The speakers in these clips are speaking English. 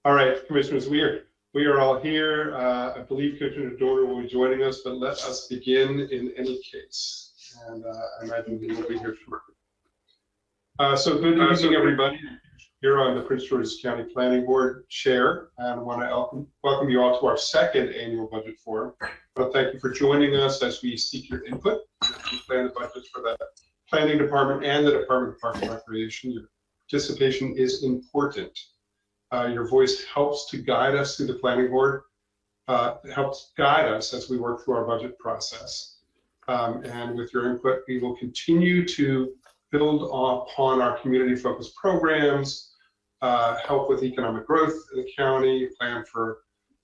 All right, Commissioners, we are all here. I believe Commissioner Dorner will be joining us, but let us begin in any case. And I imagine he will be here shortly. So good evening, everybody. Here on the Prince George's County Planning Board Chair, and I want to welcome you all to our second annual budget forum. I want to thank you for joining us as we seek your input as we plan the budgets for the Planning Department and the Department of Parks and Recreation. Your participation is important. Your voice helps to guide us through the Planning Board, helps guide us as we work through our budget process. And with your input, we will continue to build upon our community-focused programs, help with economic growth in the county, plan for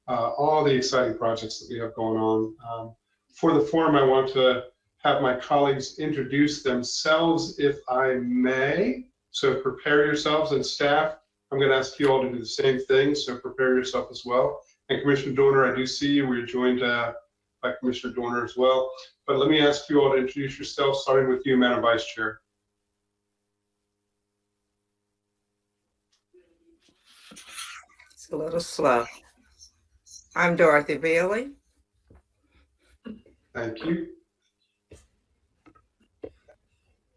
all the exciting projects that we have going on. For the forum, I want to have my colleagues introduce themselves, if I may. So prepare yourselves, and staff, I'm going to ask you all to do the same thing, so prepare yourself as well. And Commissioner Dorner, I do see you. We're joined by Commissioner Dorner as well. But let me ask you all to introduce yourself, starting with you, Madam Vice Chair. It's a little slow. I'm Dorothy Bailey. Thank you.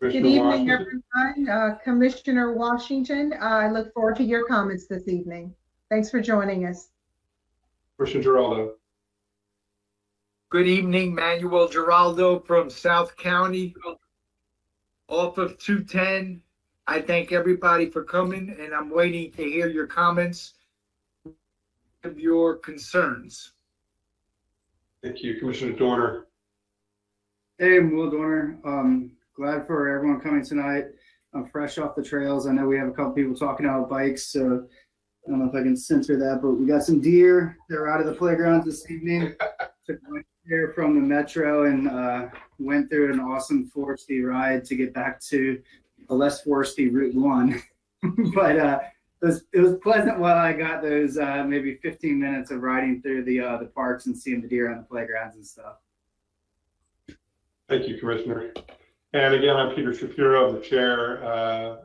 Good evening, everyone. Commissioner Washington, I look forward to your comments this evening. Thanks for joining us. Commissioner Giraldo. Good evening, Manuel Giraldo from South County, off of 210. I thank everybody for coming, and I'm waiting to hear your comments of your concerns. Thank you. Commissioner Dorner. Hey, I'm Will Dorner. Glad for everyone coming tonight. I'm fresh off the trails. I know we have a couple people talking about bikes, so I don't know if I can censor that, but we got some deer. They're out of the playgrounds this evening. Took one deer from the metro and went through an awesome foresty ride to get back to a less foresty Route 1. But it was pleasant while I got those maybe 15 minutes of riding through the parks and seeing the deer on the playgrounds and stuff. Thank you, Commissioner. And again, I'm Peter Shapiro, the chair.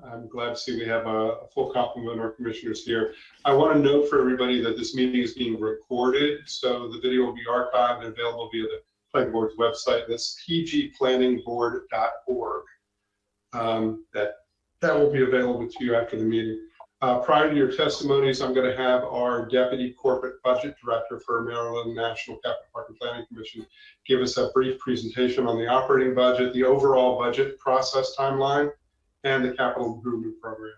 I'm glad to see we have a full complement of our commissioners here. I want to note for everybody that this meeting is being recorded, so the video will be archived and available via the Planning Board's website. That's pgplanningboard.org. That will be available to you after the meeting. Prior to your testimonies, I'm going to have our Deputy Corporate Budget Director for Maryland National Capital Park and Planning Commission give us a brief presentation on the operating budget, the overall budget process timeline, and the capital improvement program.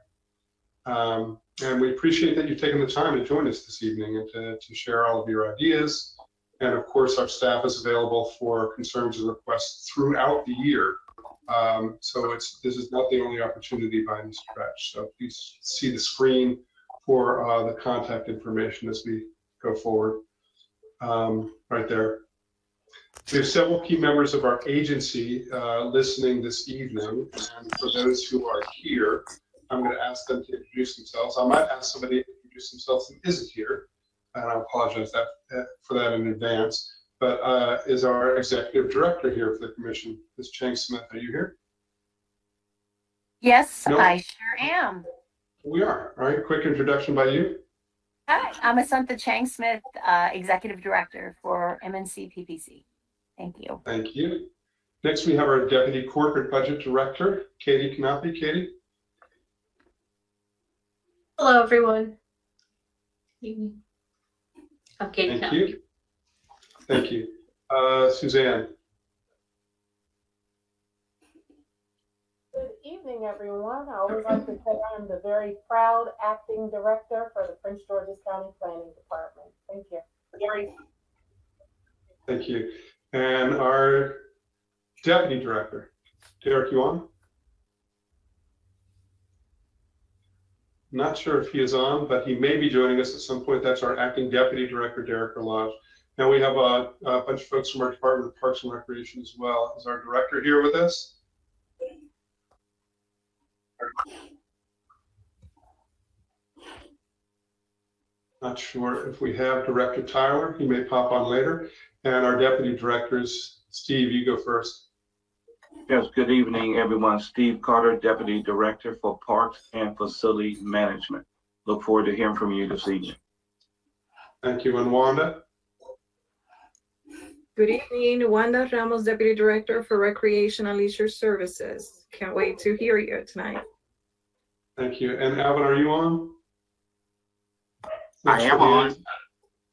And we appreciate that you've taken the time to join us this evening and to share all of your ideas. And of course, our staff is available for concerns and requests throughout the year. So this is not the only opportunity by any stretch. So please see the screen for the contact information as we go forward. Right there. We have several key members of our agency listening this evening, and for those who are here, I'm going to ask them to introduce themselves. I might ask somebody to introduce themselves who isn't here, and I apologize for that in advance. But is our executive director here for the commission, Ms. Chang Smith? Are you here? Yes, No? I sure am. We are. All right, quick introduction by you. Hi, I'm Asantha Chang Smith, executive director for MNC PPC. Thank you. Thank you. Next, we have our deputy corporate budget director, Katie Knappe. Katie. Hello, everyone. I'm Katie Thank Knappe. you. Thank you. Suzanne. Good evening, everyone. I always like to say I'm the very proud acting director for the Prince George's County Planning Department. Thank you. Thank you. And our deputy director, Derek Yuan. Not sure if he is on, but he may be joining us at some point. That's our acting deputy director, Derek Erlage. Now we have a bunch of folks from our Department of Parks and Recreation as well. Is our director here with us? Not sure if we have Director Tyler. He may pop on later. And our deputy directors, Steve, you go first. Yes, good evening, everyone. Steve Carter, Deputy Director for Parks and Facility Management. Look forward to hearing from you this evening. Thank you. And Wanda? Good evening, Wanda Ramos, Deputy Director for Recreation and Leisure Services. Can't wait to hear you tonight. Thank you. And Alvin, are you on? I am on. Oh,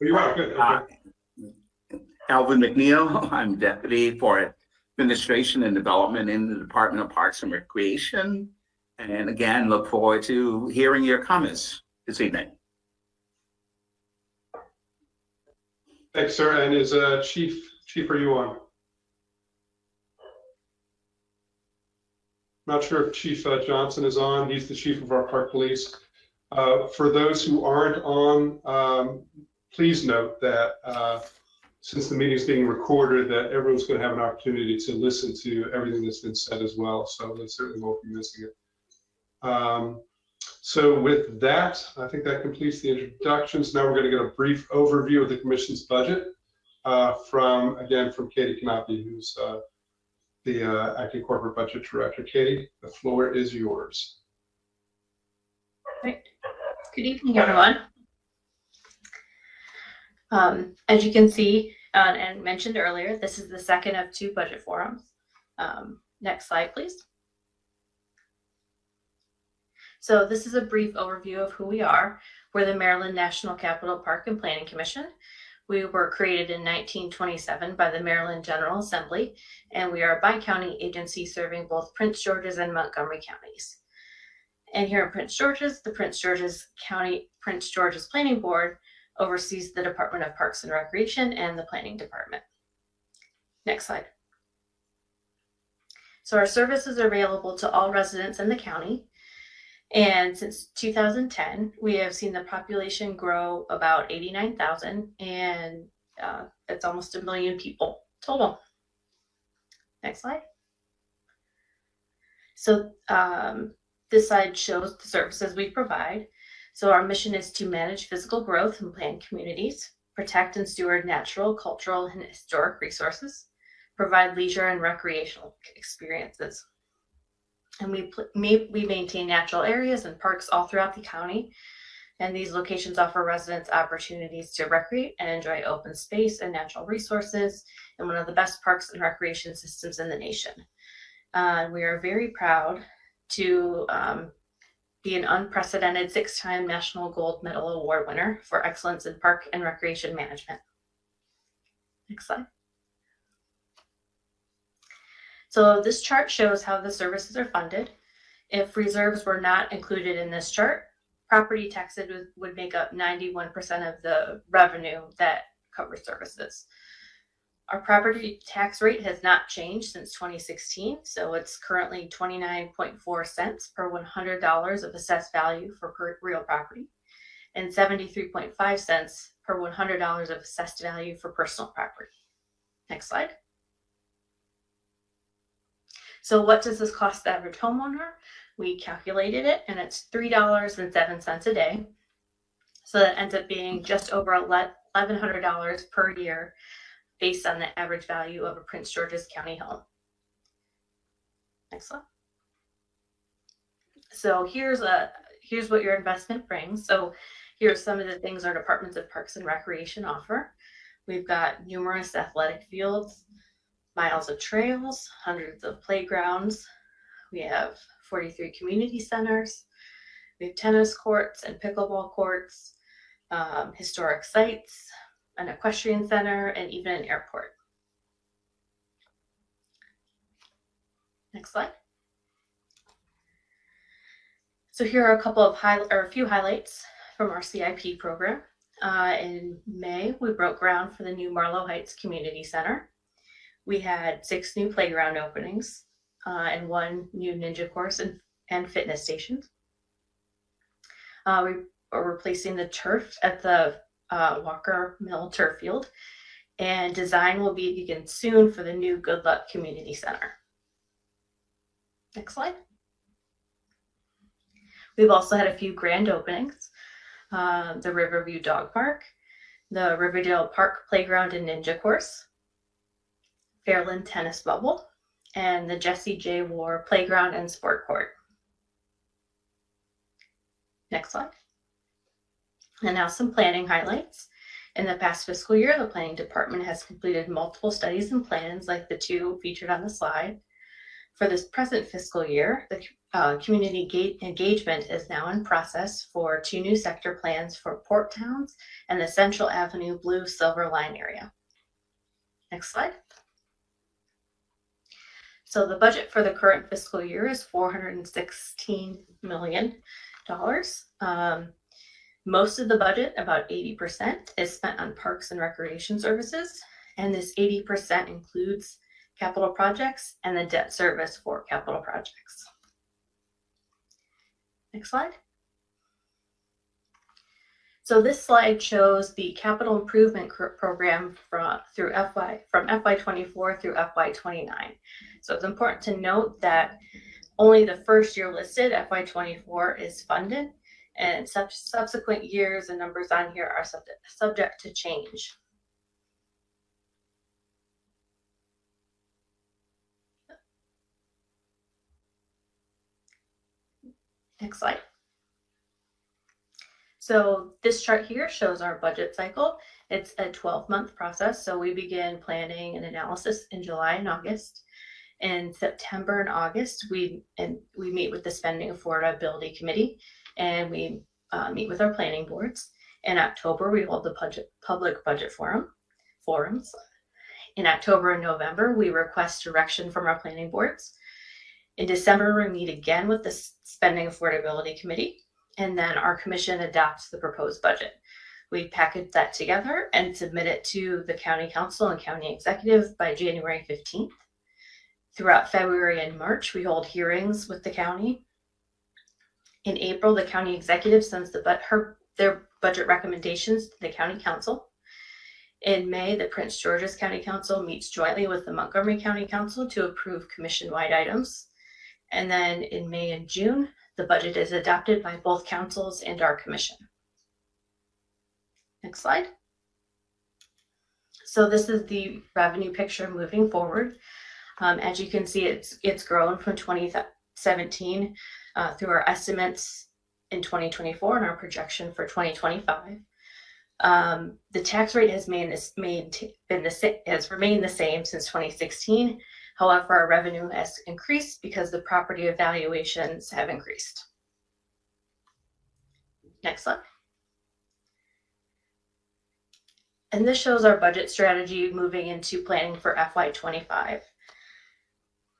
you are, good. Okay. Alvin McNeil, I'm Deputy for Administration and Development in the Department of Parks and Recreation. And again, look forward to hearing your comments this evening. Thanks, sir. And is Chief, are you on? Not sure if Chief Johnson is on. He's the chief of our park police. For those who aren't on, please note that since the meeting is being recorded, that everyone's going to have an opportunity to listen to everything that's been said as well. So they certainly won't be missing it. So with that, I think that completes the introductions. Now we're going to get a brief overview of the commission's budget from Katie Knappe, who's the acting corporate budget director. Katie, the floor is yours. Right. Good evening, everyone. As you can see and mentioned earlier, this is the second of 2 budget forums. Next slide, please. So this is a brief overview of who we are. We're the Maryland National Capital Park and Planning Commission. We were created in 1927 by the Maryland General Assembly, and we are a bi-county agency serving both Prince George's and Montgomery counties. And here in Prince George's, the Prince George's Planning Board oversees the Department of Parks and Recreation and the Planning Department. Next slide. So our services are available to all residents in the county. And since 2010, we have seen the population grow about 89,000, and it's almost 1 million people total. Next slide. So this slide shows the services we provide. So our mission is to manage physical growth and plan communities, protect and steward natural, cultural, and historic resources, provide leisure and recreational experiences. And we maintain natural areas and parks all throughout the county. And these locations offer residents opportunities to recreate and enjoy open space and natural resources in one of the best parks and recreation systems in the nation. We are very proud to be an unprecedented 6-time National Gold Medal Award winner for excellence in park and recreation management. Next slide. So this chart shows how the services are funded. If reserves were not included in this chart, property taxes would make up 91% of the revenue that covers services. Our property tax rate has not changed since 2016, so it's currently 29.4 cents per $100 of assessed value for real property, and 73.5 cents per $100 of assessed value for personal property. Next slide. So what does this cost the average homeowner? We calculated it, and it's $3.07 a day. So that ends up being just over $1,100 per year based on the average value of a Prince George's County home. Next slide. So here's what your investment brings. So here's some of the things our Departments of Parks and Recreation offer. We've got numerous athletic fields, miles of trails, hundreds of playgrounds. We have 43 community centers. We have tennis courts and pickleball courts, historic sites, an equestrian center, and even an airport. Next slide. So here are a few highlights from our CIP program. In May, we broke ground for the new Marlow Heights Community Center. We had 6 new playground openings and 1 new ninja course and fitness stations. We are replacing the turf at the Walker Mill turf field, and design will begin soon for the new Good Luck Community Center. Next slide. We've also had a few grand openings. The Riverview Dog Park, the Riverdale Park Playground and Ninja Course, Fairland Tennis Bubble, and the Jesse J. War Playground and Sport Court. Next slide. And now some planning highlights. In the past fiscal year, the planning department has completed multiple studies and plans like the two featured on the slide. For this present fiscal year, the community engagement is now in process for 2 new sector plans for port towns and the Central Avenue Blue Silver Line area. Next slide. So the budget for the current fiscal year is $416 million. Most of the budget, about 80%, is spent on parks and recreation services, and this 80% includes capital projects and the debt service for capital projects. Next slide. So this slide shows the capital improvement program from FY24 through FY29. So it's important to note that only the first year listed, FY24, is funded, and subsequent years and numbers on here are subject to change. Next slide. So this chart here shows our budget cycle. It's a 12-month process. So we begin planning and analysis in July and August. In September and August, we meet with the Spending Affordability Committee, and we meet with our planning boards. In October, we hold the public budget forums. In October and November, we request direction from our planning boards. In December, we meet again with the Spending Affordability Committee, and then our commission adopts the proposed budget. We package that together and submit it to the county council and county executive by January 15th. Throughout February and March, we hold hearings with the county. In April, the county executive sends their budget recommendations to the county council. In May, the Prince George's County Council meets jointly with the Montgomery County Council to approve commission-wide items. And then in May and June, the budget is adopted by both councils and our commission. Next slide. So this is the revenue picture moving forward. As you can see, it's grown from 2017 through our estimates in 2024 and our projection for 2025. The tax rate has remained the same since 2016. However, our revenue has increased because the property evaluations have increased. Next slide. And this shows our budget strategy moving into planning for FY25.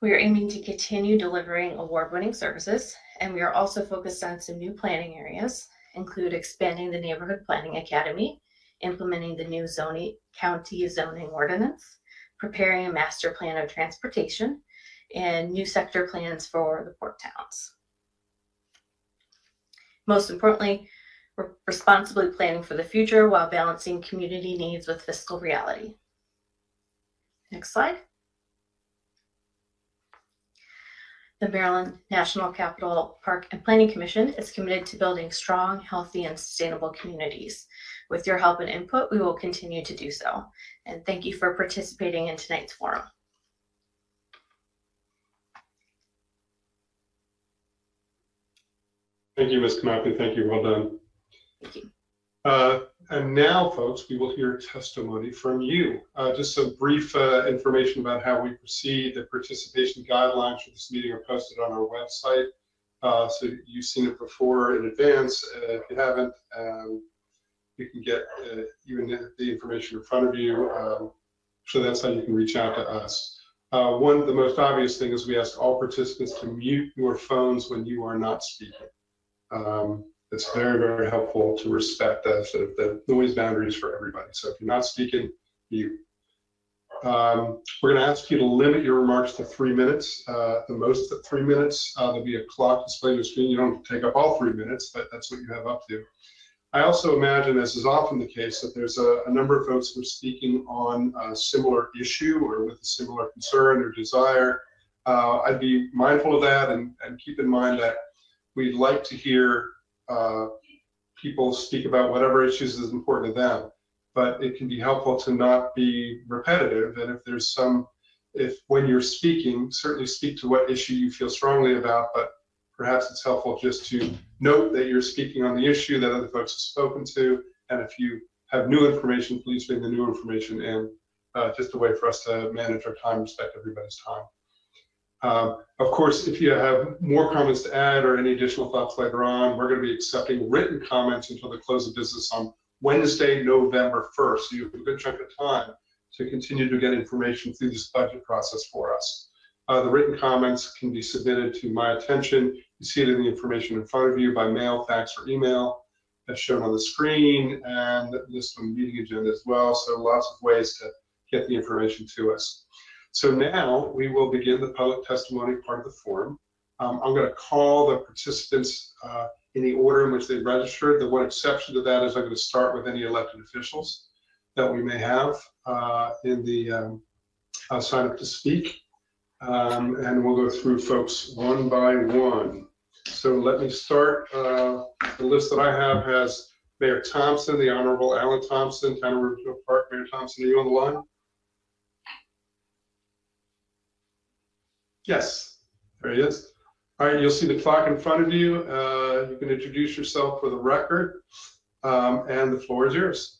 We are aiming to continue delivering award-winning services, and we are also focused on some new planning areas, include expanding the Neighborhood Planning Academy, implementing the new county zoning ordinance, preparing a master plan of transportation, and new sector plans for the port towns. Most importantly, we're responsibly planning for the future while balancing community needs with fiscal reality. Next slide. The Maryland National Capital Park and Planning Commission is committed to building strong, healthy, and sustainable communities. With your help and input, we will continue to do so. And thank you for participating in tonight's forum. Thank you, Ms. Knappe. Thank you. Well done. Thank you. And now, folks, we will hear testimony from you. Just some brief information about how we proceed. The participation guidelines for this meeting are posted on our website. So you've seen it before in advance. If you haven't, you can get even the information in front of you. So that's how you can reach out to us. One of the most obvious things is we ask all participants to mute your phones when you are not speaking. It's very, very helpful to respect the noise boundaries for everybody. So if you're not speaking, mute. We're going to ask you to limit your remarks to 3 minutes, the most at 3 minutes. There'll be a clock displayed on the screen. You don't have to take up all 3 minutes, but that's what you have up to. I also imagine, as is often the case, that there's a number of folks who are speaking on a similar issue or with a similar concern or desire. I'd be mindful of that and keep in mind that we'd like to hear people speak about whatever issues is important to them, but it can be helpful to not be repetitive. And if when you're speaking, certainly speak to what issue you feel strongly about, but perhaps it's helpful just to note that you're speaking on the issue that other folks have spoken to. And if you have new information, please bring the new information in. Just a way for us to manage our time, respect everybody's time. Of course, if you have more comments to add or any additional thoughts later on, we're going to be accepting written comments until the close of business on Wednesday, November 1st. So you have a good chunk of time to continue to get information through this budget process for us. The written comments can be submitted to my attention. You see it in the information in front of you by mail, fax, or email, as shown on the screen, and listed on the meeting agenda as well. So lots of ways to get the information to us. So now we will begin the public testimony part of the forum. I'm going to call the participants in the order in which they registered. The one exception to that is I'm going to start with any elected officials that we may have in the sign up to speak. And we'll go through folks one by one. So let me start. The list that I have has Mayor Thompson, the Honorable Alan Thompson, Town of Riverdale Park. Mayor Thompson, are you on the line? Yes, there he is. All right, you'll see the clock in front of you. You can introduce yourself for the record, and the floor is yours.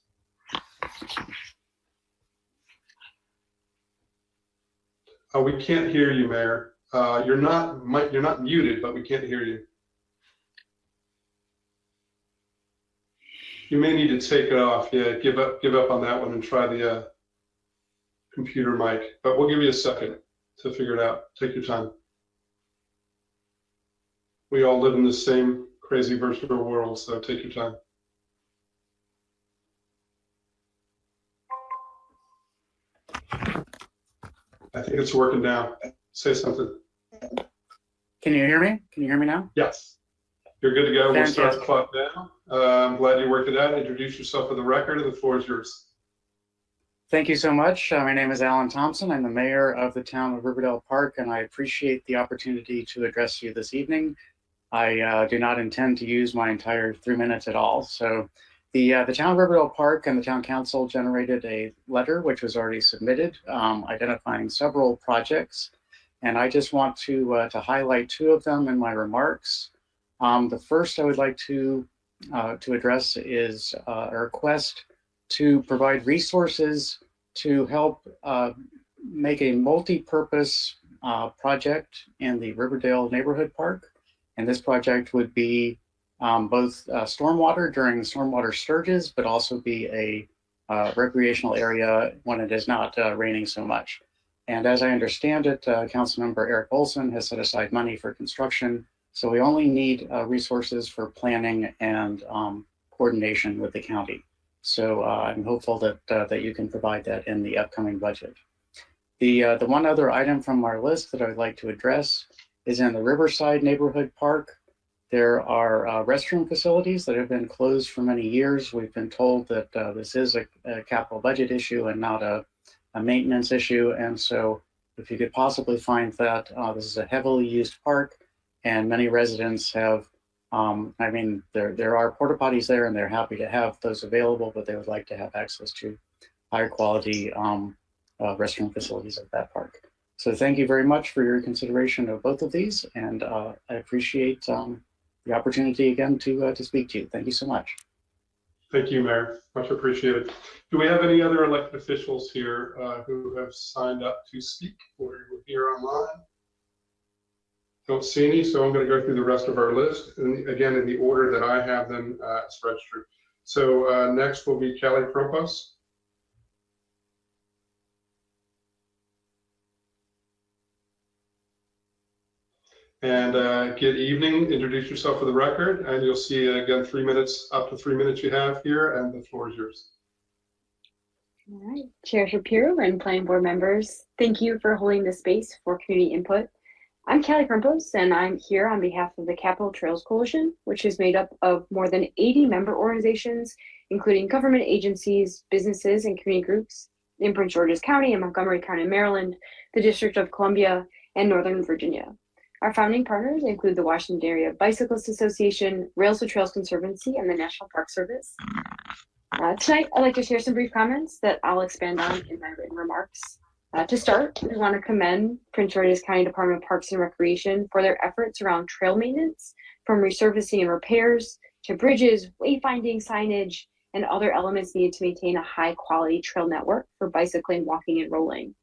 We can't hear you, Mayor. You're not muted, but we can't hear you. You may need to take it off. Yeah, give up on that one and try the computer mic. But we'll give you a second to figure it out. Take your time. We all live in the same crazy virtual world, so take your time. I think it's working now. Say something. Can you hear me? Can you hear me now? Yes. You're good to go. We'll start the Fantastic. clock now. I'm glad you worked it out. Introduce yourself for the record, and the floor is yours. Thank you so much. My name is Alan Thompson. I'm the mayor of the town of Riverdale Park, and I appreciate the opportunity to address you this evening. I do not intend to use my entire 3 minutes at all. So the town of Riverdale Park and the town council generated a letter, which was already submitted, identifying several projects. And I just want to highlight two of them in my remarks. The first I would like to address is a request to provide resources to help make a multi-purpose project in the Riverdale Neighborhood Park. And this project would be both stormwater during stormwater surges, but also be a recreational area when it is not raining so much. And as I understand it, Councilmember Eric Olson has set aside money for construction. So we only need resources for planning and coordination with the county. So I'm hopeful that you can provide that in the upcoming budget. The one other item from our list that I would like to address is in the Riverside Neighborhood Park. There are restroom facilities that have been closed for many years. We've been told that this is a capital budget issue and not a maintenance issue. And so if you could possibly find that this is a heavily used park and many residents have, I mean, there are porta potties there and they're happy to have those available, but they would like to have access to higher quality restroom facilities at that park. So thank you very much for your consideration of both of these. And I appreciate the opportunity again to speak to you. Thank you so much. Thank you, Mayor. Much appreciated. Do we have any other elected officials here who have signed up to speak or who are here online? Don't see any, so I'm going to go through the rest of our list, and again, in the order that I have them as registered. So next will be Kelly Propos. And good evening. Introduce yourself for the record, and you'll see again 3 minutes, up to 3 minutes you have here, and the floor is yours. All right, Chair Shapiro and planning board members, thank you for holding this space for community input. I'm Kelly Krempos, and I'm here on behalf of the Capitol Trails Coalition, which is made up of more than 80 member organizations, including government agencies, businesses, and community groups in Prince George's County and Montgomery County, Maryland, the District of Columbia, and Northern Virginia. Our founding partners include the Washington Area Bicyclists Association, Rails to Trails Conservancy, and the National Park Service. Tonight, I'd like to share some brief comments that I'll expand on in my written remarks. To start, we want to commend Prince George's County Department of Parks and Recreation for their efforts around trail maintenance, from resurfacing and repairs to bridges, wayfinding, signage, and other elements needed to maintain a high quality trail network for bicycling, walking, and rolling.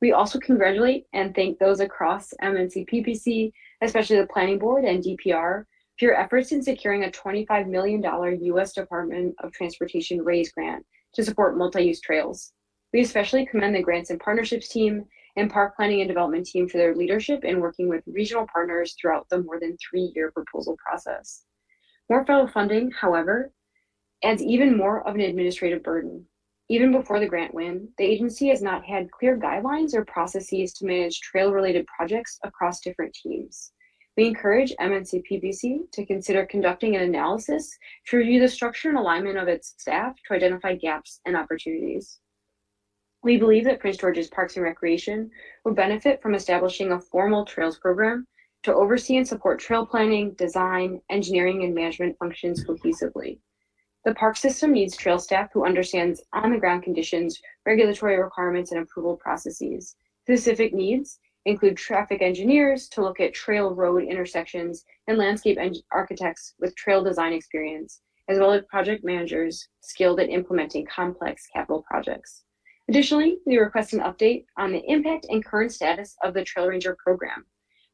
We also congratulate and thank those across MNC PPC, especially the Planning Board and DPR, for your efforts in securing a $25 million U.S. Department of Transportation RAISE grant to support multi-use trails. We especially commend the Grants and Partnerships team and Park Planning and Development team for their leadership in working with regional partners throughout the more than 3-year proposal process. More federal funding, however, adds even more of an administrative burden. Even before the grant win, the agency has not had clear guidelines or processes to manage trail-related projects across different teams. We encourage MNC PPC to consider conducting an analysis to review the structure and alignment of its staff to identify gaps and opportunities. We believe that Prince George's Parks and Recreation would benefit from establishing a formal trails program to oversee and support trail planning, design, engineering, and management functions cohesively. The park system needs trail staff who understands on-the-ground conditions, regulatory requirements, and approval processes. Specific needs include traffic engineers to look at trail road intersections and landscape architects with trail design experience, as well as project managers skilled at implementing complex capital projects. Additionally, we request an update on the impact and current status of the Trail Ranger program.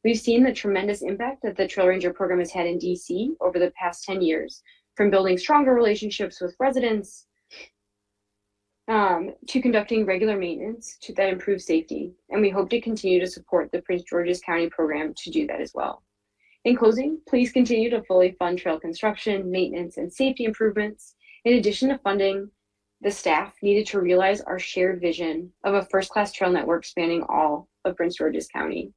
We've seen the tremendous impact that the Trail Ranger program has had in DC over the past 10 years, from building stronger relationships with residents to conducting regular maintenance that improves safety. And we hope to continue to support the Prince George's County program to do that as well. In closing, please continue to fully fund trail construction, maintenance, and safety improvements, in addition to funding the staff needed to realize our shared vision of a first-class trail network spanning all of Prince George's County.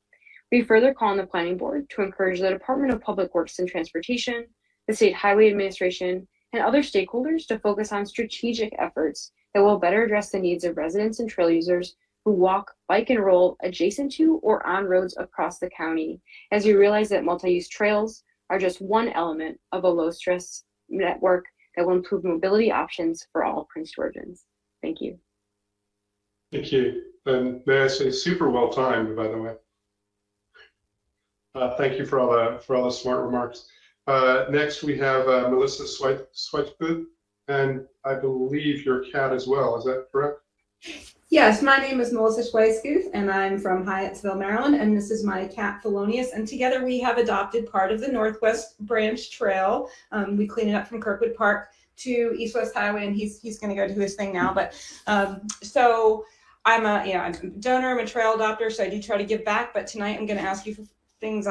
We further call on the Planning Board to encourage the Department of Public Works and Transportation, the State Highway Administration, and other stakeholders to focus on strategic efforts that will better address the needs of residents and trail users who walk, bike, and roll adjacent to or on roads across the county, as we realize that multi-use trails are just one element of a low-stress network that will improve mobility options for all Prince Georgians. Thank you. Thank you. And may I say, super well timed, by the way. Thank you for all the smart remarks. Next, we have Melissa Schweitzer, and I believe your cat as well. Is that correct? Yes, my name is Melissa Schweisguth, and I'm from Hyattsville, Maryland, and this is my cat Thelonious, and together we have adopted part of the Northwest Branch Trail. We clean it up from Kirkwood Park to East West Highway, and he's going to go do his thing now. But so I'm a donor, I'm a trail adopter, so I do try to give back. But tonight I'm going to ask you for things,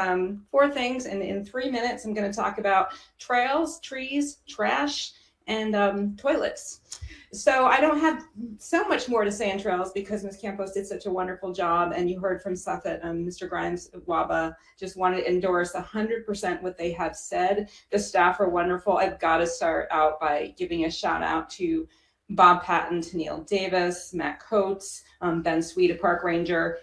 4 things, and in 3 minutes I'm going to talk about trails, trees, trash, and toilets. So I don't have so much more to say on trails because Ms. Campos did such a wonderful job, and you heard from Seth that Mr. Grimes of WABA just wanted to endorse 100% what they have said. The staff are wonderful. I've got to start out by giving a shout out to Bob Patton, to Neil Davis, Matt Coates, Ben Sweet, a park ranger.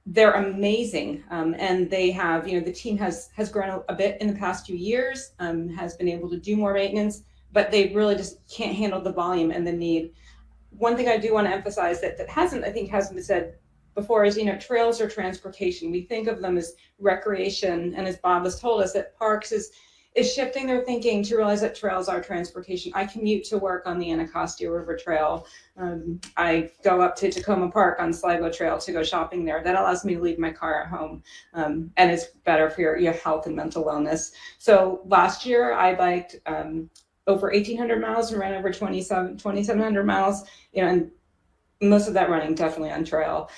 They're amazing, and they have, the team has grown a bit in the past few years, has been able to do more maintenance, but they really just can't handle the volume and the need. One thing I do want to emphasize that hasn't been said before is, trails are transportation. We think of them as recreation, and as Bob has told us, that parks is shifting their thinking to realize that trails are transportation. I commute to work on the Anacostia River Trail. I go up to Tacoma Park on Sligo Trail to go shopping there. That allows me to leave my car at home, and it's better for your health and mental wellness. So last year I biked over 1,800 miles and ran over 2,700 miles, and most of that running definitely on trail.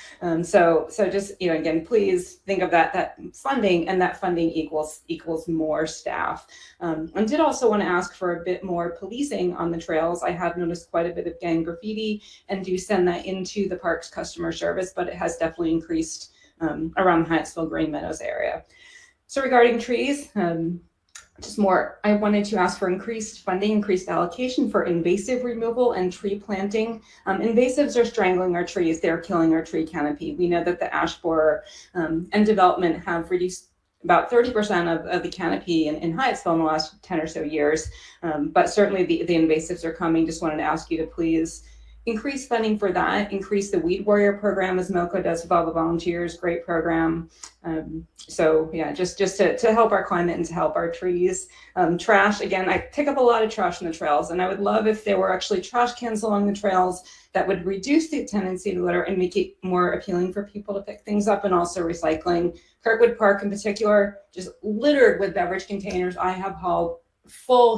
So just, again, please think of that funding, and that funding equals more staff. I did also want to ask for a bit more policing on the trails. I have noticed quite a bit of gang graffiti and do send that into the park's customer service, but it has definitely increased around the Hyattsville Green Meadows area. So regarding trees, I wanted to ask for increased funding, increased allocation for invasive removal and tree planting. Invasives are strangling our trees. They're killing our tree canopy. We know that the ash borer and development have reduced about 30% of the canopy in Hyattsville in the last 10 or so years. But certainly the invasives are coming. Just wanted to ask you to please increase funding for that, increase the Weed Warrior program as Milko does with all the volunteers, great program. So yeah, just to help our climate and to help our trees. Trash, again, I pick up a lot of trash on the trails, and I would love if there were actually trash cans along the trails that would reduce the tendency to litter and make it more appealing for people to pick things up, and also recycling. Kirkwood Park in particular, just littered with beverage containers. I have hauled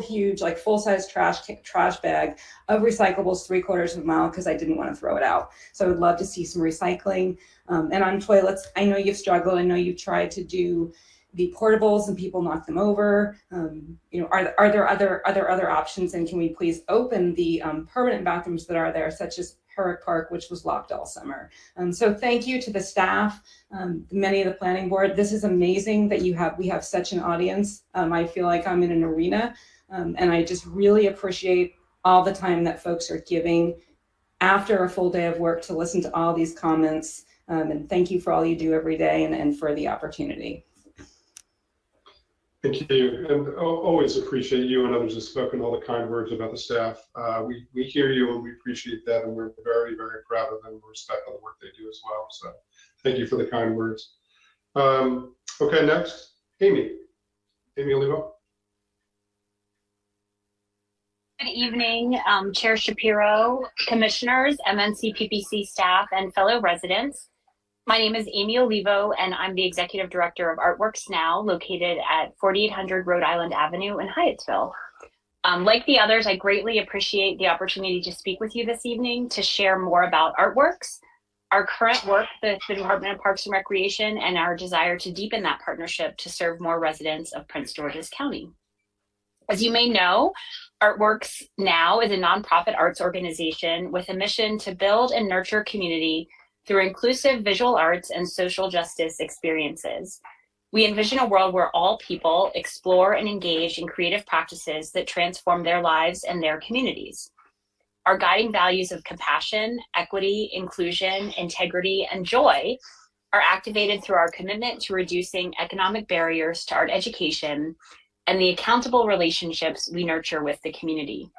huge, like full-size trash bag of recyclables 3/4 of a mile because I didn't want to throw it out. So I would love to see some recycling. And on toilets, I know you've struggled. I know you've tried to do the portables and people knock them over. You know, are there other options? And can we please open the permanent bathrooms that are there, such as Herrick Park, which was locked all summer? So thank you to the staff, many of the planning board. This is amazing that we have such an audience. I feel like I'm in an arena, and I just really appreciate all the time that folks are giving after a full day of work to listen to all these comments. And thank you for all you do every day and for the opportunity. Thank you, and always appreciate you and others who have spoken all the kind words about the staff. We hear you and we appreciate that, and we're very, very proud of them and respect all the work they do as well. So thank you for the kind words. Okay, next, Amy Olivo. Good evening, Chair Shapiro, commissioners, MNC PPC staff, and fellow residents. My name is Amy Olivo, and I'm the Executive Director of Artworks Now, located at 4800 Rhode Island Avenue in Hyattsville. Like the others, I greatly appreciate the opportunity to speak with you this evening to share more about Artworks, our current work with the Department of Parks and Recreation, and our desire to deepen that partnership to serve more residents of Prince George's County. As you may know, Artworks Now is a nonprofit arts organization with a mission to build and nurture community through inclusive visual arts and social justice experiences. We envision a world where all people explore and engage in creative practices that transform their lives and their communities. Our guiding values of compassion, equity, inclusion, integrity, and joy are activated through our commitment to reducing economic barriers to art education and the accountable relationships we nurture with the community.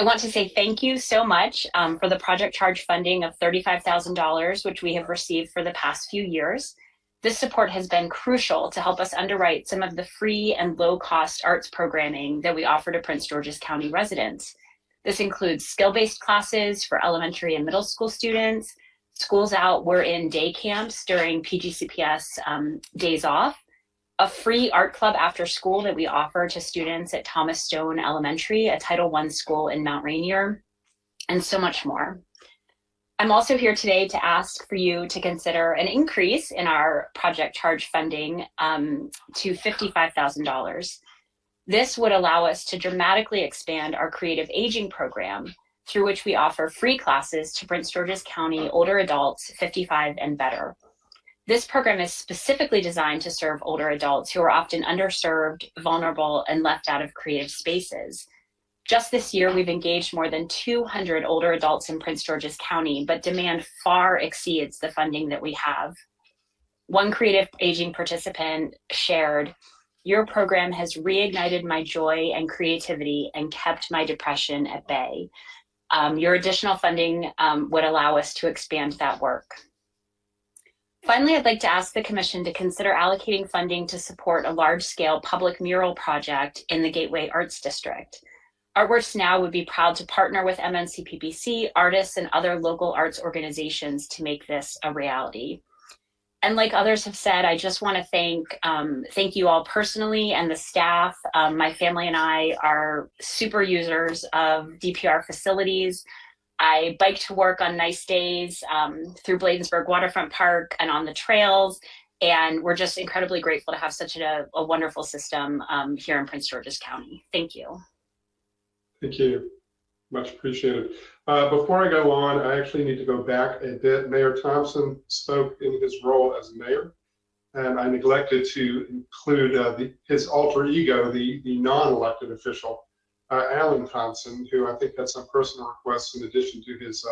I want to say thank you so much for the project charge funding of $35,000, which we have received for the past few years. This support has been crucial to help us underwrite some of the free and low-cost arts programming that we offer to Prince George's County residents. This includes skill-based classes for elementary and middle school students. Schools out were in day camps during PGCPS days off, a free art club after school that we offer to students at Thomas Stone Elementary, a Title I school in Mount Rainier, and so much more. I'm also here today to ask for you to consider an increase in our project charge funding to $55,000. This would allow us to dramatically expand our creative aging program, through which we offer free classes to Prince George's County older adults 55 and better. This program is specifically designed to serve older adults who are often underserved, vulnerable, and left out of creative spaces. Just this year, we've engaged more than 200 older adults in Prince George's County, but demand far exceeds the funding that we have. One creative aging participant shared, "Your program has reignited my joy and creativity and kept my depression at bay. Your additional funding would allow us to expand that work." Finally, I'd like to ask the Commission to consider allocating funding to support a large-scale public mural project in the Gateway Arts District. Artworks Now would be proud to partner with MNC PPC, artists, and other local arts organizations to make this a reality. And like others have said, I just want to thank you all personally and the staff. My family and I are super users of DPR facilities. I bike to work on nice days through Bladensburg Waterfront Park and on the trails, and we're just incredibly grateful to have such a wonderful system here in Prince George's County. Thank you. Thank you. Much appreciated. Before I go on, I actually need to go back a bit. Mayor Thompson spoke in his role as mayor, and I neglected to include his alter ego, the non-elected official, Alan Thompson, who I think had some personal requests in addition to his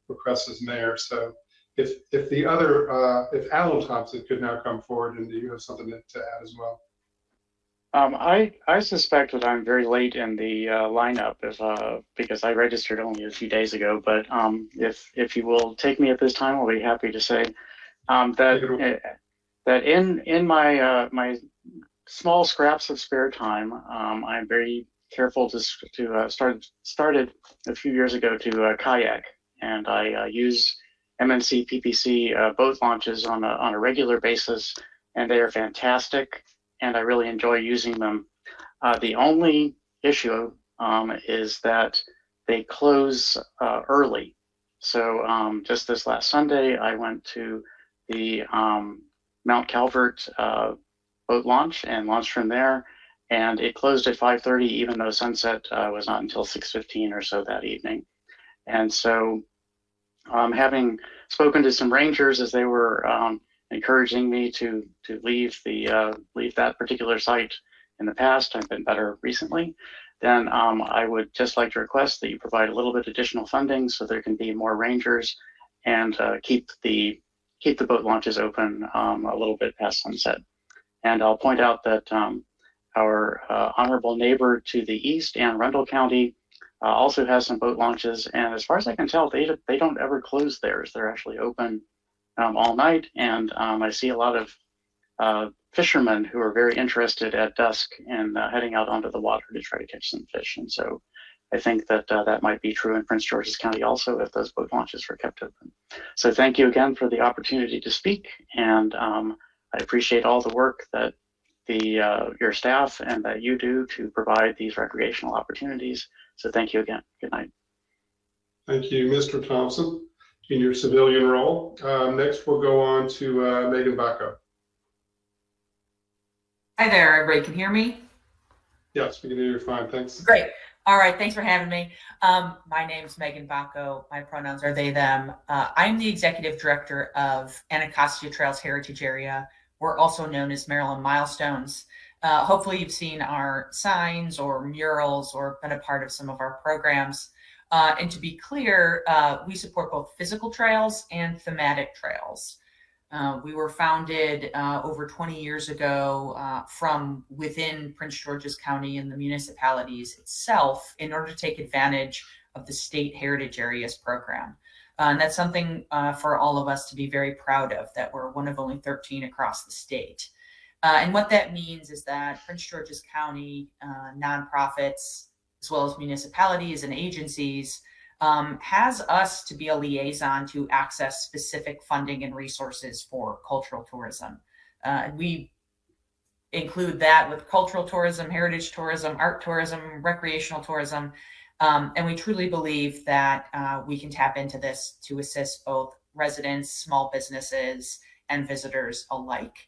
requests as mayor. So if Alan Thompson could now come forward, and you have something to add as well. I suspect that I'm very late in the lineup because I registered only a few days ago. But if you will take me at this time, I'll be happy to say that in my my small scraps of spare time, I'm very careful to started a few years ago to kayak, and I use MNC PPC boat launches on a regular basis, and they are fantastic, and I really enjoy using them. The only issue is that they close early. So just this last Sunday, I went to the Mount Calvert boat launch and launched from there, and it closed at 5:30, even though sunset was not until 6:15 or so that evening. And so having spoken to some rangers as they were encouraging me to leave that particular site in the past, I've been better recently, then I would just like to request that you provide a little bit additional funding so there can be more rangers and keep the boat launches open a little bit past sunset. And I'll point out that our honorable neighbor to the east, Anne Arundel County, also has some boat launches, and as far as I can tell, they don't ever close theirs. They're actually open all night, and I see a lot of fishermen who are very interested at dusk in heading out onto the water to try to catch some fish. And so I think that that might be true in Prince George's County also if those boat launches were kept open. So thank you again for the opportunity to speak, and I appreciate all the work that your staff and that you do to provide these recreational opportunities. So thank you again. Good night. Thank you, Mr. Thompson, in your civilian role. Next, we'll go on to Megan Bacco. Hi there, everybody can hear me? Yes, we can hear you fine, thanks. Great. All right, thanks for having me. My name's Megan Bacco. My pronouns are they, them. I'm the executive director of Anacostia Trails Heritage Area. We're also known as Maryland Milestones. Hopefully you've seen our signs or murals or been a part of some of our programs. And to be clear, we support both physical trails and thematic trails. We were founded over 20 years ago from within Prince George's County and the municipalities itself in order to take advantage of the State Heritage Areas program. And that's something for all of us to be very proud of, that we're one of only 13 across the state. And what that means is that Prince George's County nonprofits, as well as municipalities and agencies, has us to be a liaison to access specific funding and resources for cultural tourism. We include that with cultural tourism, heritage tourism, art tourism, recreational tourism. And we truly believe that we can tap into this to assist both residents, small businesses, and visitors alike.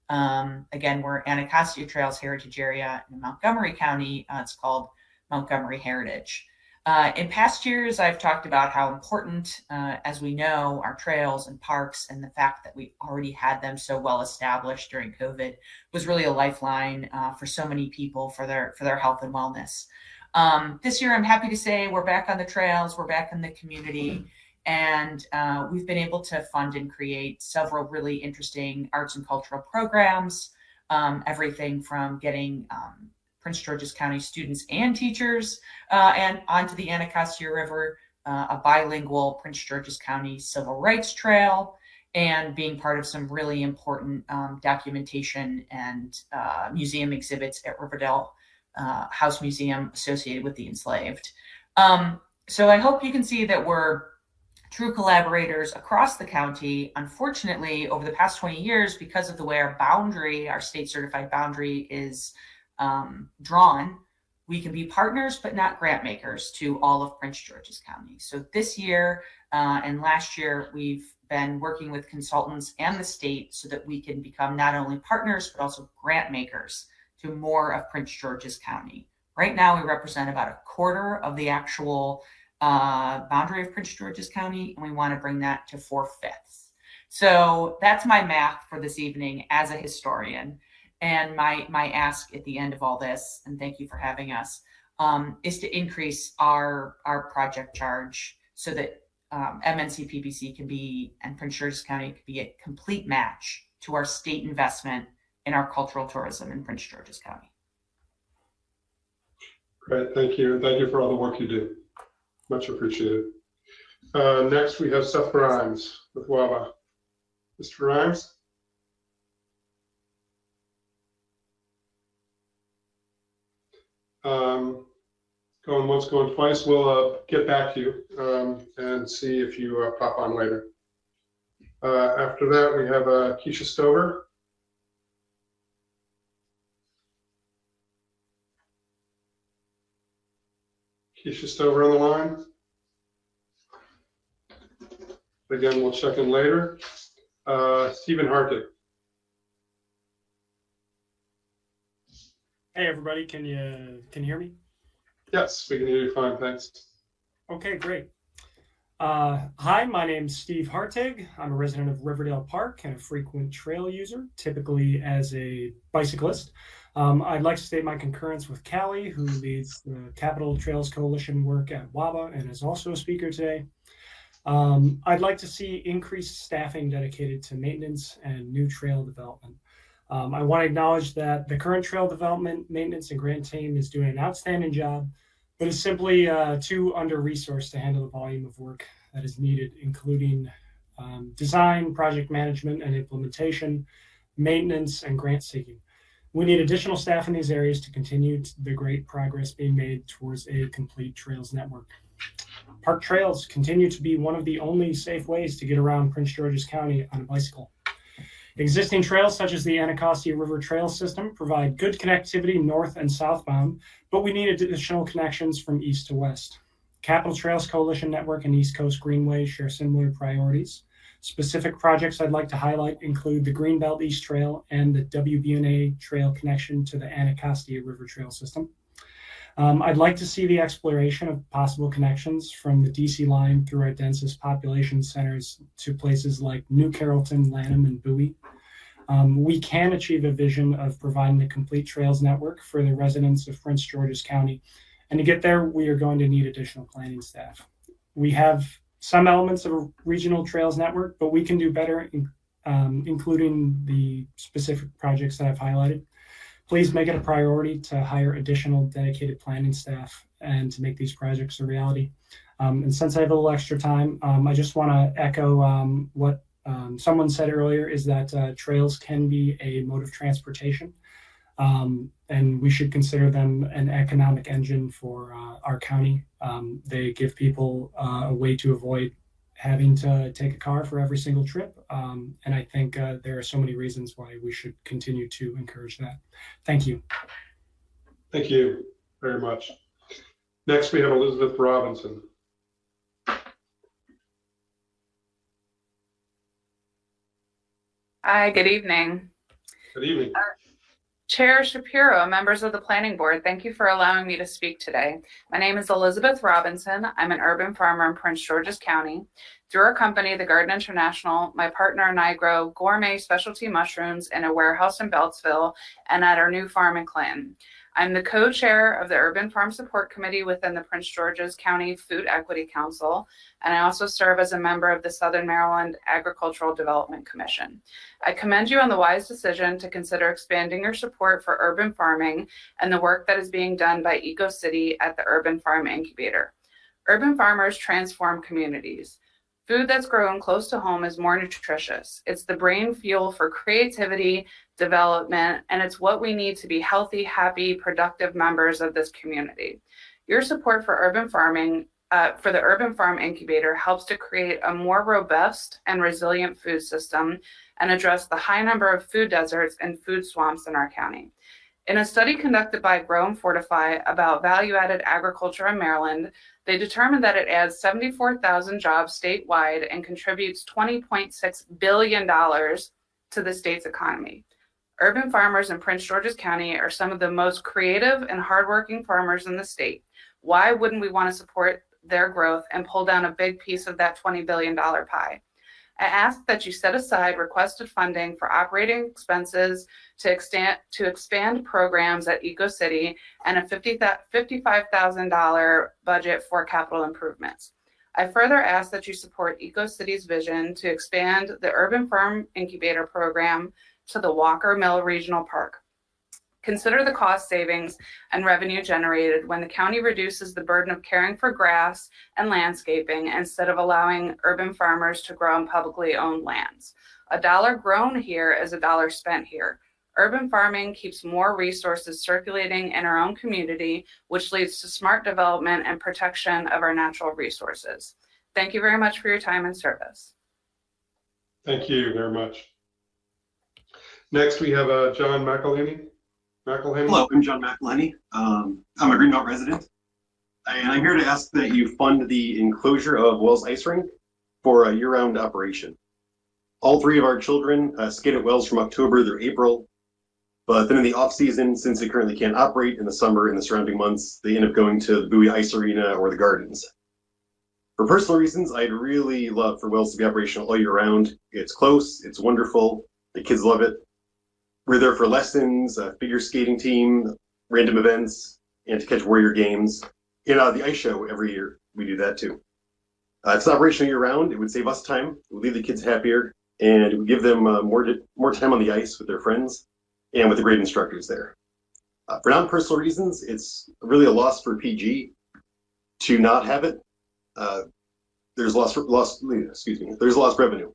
Again, we're Anacostia Trails Heritage Area in Montgomery County. It's called Montgomery Heritage. In past years, I've talked about how important, as we know, our trails and parks and the fact that we already had them so well established during COVID was really a lifeline for so many people for their health and wellness. This year, I'm happy to say we're back on the trails, we're back in the community, and we've been able to fund and create several really interesting arts and cultural programs, everything from getting Prince George's County students and teachers and onto the Anacostia River, a bilingual Prince George's County Civil Rights Trail, and being part of some really important documentation and museum exhibits at Riverdale House Museum associated with the enslaved. So I hope you can see that we're true collaborators across the county. Unfortunately, over the past 20 years, because of the way our boundary, our state certified boundary is drawn, we can be partners but not grant makers to all of Prince George's County. So this year and last year, we've been working with consultants and the state so that we can become not only partners but also grant makers to more of Prince George's County. Right now, we represent about a quarter of the actual boundary of Prince George's County, and we want to bring that to 4/5. So that's my math for this evening as a historian. And my ask at the end of all this, and thank you for having us, is to increase our project charge so that MNC PPC can be, and Prince George's County can be a complete match to our state investment in our cultural tourism in Prince George's County. Great, thank you. And thank you for all the work you do. Much appreciated. Next, we have Seth Grimes with WABA. Mr. Grimes? Going once, going twice. We'll get back to you and see if you pop on later. After that, we have Keisha Stover. Keisha Stover on the line. Again, we'll check in later. Stephen Hartig. Hey everybody, can you hear me? Yes, we can hear you fine, thanks. Okay, great. Hi, my name's Steve Hartig. I'm a resident of Riverdale Park and a frequent trail user, typically as a bicyclist. I'd like to state my concurrence with Callie, who leads the Capital Trails Coalition work at WABA and is also a speaker today. I'd like to see increased staffing dedicated to maintenance and new trail development. I want to acknowledge that the current trail development, maintenance, and grant team is doing an outstanding job, but is simply too under-resourced to handle the volume of work that is needed, including design, project management and implementation, maintenance, and grant seeking. We need additional staff in these areas to continue the great progress being made towards a complete trails network. Park trails continue to be one of the only safe ways to get around Prince George's County on a bicycle. Existing trails such as the Anacostia River Trail System provide good connectivity north and southbound, but we need additional connections from east to west. Capital Trails Coalition Network and East Coast Greenway share similar priorities. Specific projects I'd like to highlight include the Greenbelt East Trail and the WBNA Trail connection to the Anacostia River Trail System. I'd like to see the exploration of possible connections from the DC line through our densest population centers to places like New Carrollton, Lanham, and Bowie. We can achieve a vision of providing a complete trails network for the residents of Prince George's County. And to get there, we are going to need additional planning staff. We have some elements of a regional trails network, but we can do better, including the specific projects that I've highlighted. Please make it a priority to hire additional dedicated planning staff and to make these projects a reality. And since I have a little extra time, I just want to echo what someone said earlier, is that trails can be a mode of transportation, and we should consider them an economic engine for our county. They give people a way to avoid having to take a car for every single trip. And I think there are so many reasons why we should continue to encourage that. Thank you. Thank you very much. Next, we have Elizabeth Robinson. Hi, good evening. Good evening. Chair Shapiro, members of the Planning Board, thank you for allowing me to speak today. My name is Elizabeth Robinson. I'm an urban farmer in Prince George's County. Through our company, The Garden International, my partner and I grow gourmet specialty mushrooms in a warehouse in Beltsville and at our new farm in Clinton. I'm the co-chair of the Urban Farm Support Committee within the Prince George's County Food Equity Council, and I also serve as a member of the Southern Maryland Agricultural Development Commission. I commend you on the wise decision to consider expanding your support for urban farming and the work that is being done by EcoCity at the Urban Farm Incubator. Urban farmers transform communities. Food that's grown close to home is more nutritious. It's the brain fuel for creativity, development, and it's what we need to be healthy, happy, productive members of this community. Your support for urban farming, for the Urban Farm Incubator, helps to create a more robust and resilient food system and address the high number of food deserts and food swamps in our county. In a study conducted by Grow and Fortify about value-added agriculture in Maryland, they determined that it adds 74,000 jobs statewide and contributes $20.6 billion to the state's economy. Urban farmers in Prince George's County are some of the most creative and hardworking farmers in the state. Why wouldn't we want to support their growth and pull down a big piece of that $20 billion pie? I ask that you set aside requested funding for operating expenses to expand programs at EcoCity and a $55,000 budget for capital improvements. I further ask that you support EcoCity's vision to expand the Urban Farm Incubator program to the Walker Mill Regional Park. Consider the cost savings and revenue generated when the county reduces the burden of caring for grass and landscaping instead of allowing urban farmers to grow on publicly owned lands. A dollar grown here is a dollar spent here. Urban farming keeps more resources circulating in our own community, which leads to smart development and protection of our natural resources. Thank you very much for your time and service. Thank you very much. Next, we have John McElhenney. Hello, I'm John McElhenney. I'm a Greenbelt resident, and I'm here to ask that you fund the enclosure of Wells Ice Rink for a year-round operation. All three of our children skate at Wells from October through April, but then in the off-season, since they currently can't operate in the summer and the surrounding months, they end up going to the Bowie Ice Arena or the Gardens. For personal reasons, I'd really love for Wells to be operational all year round. It's close, it's wonderful, the kids love it. We're there for lessons, a figure skating team, random events, and to catch Warrior games. And the ice show every year, we do that too. It's operational year round. It would save us time, it would leave the kids happier, and it would give them more time on the ice with their friends and with the great instructors there. For non-personal reasons, it's really a loss for PG to not have it. There's lost revenue.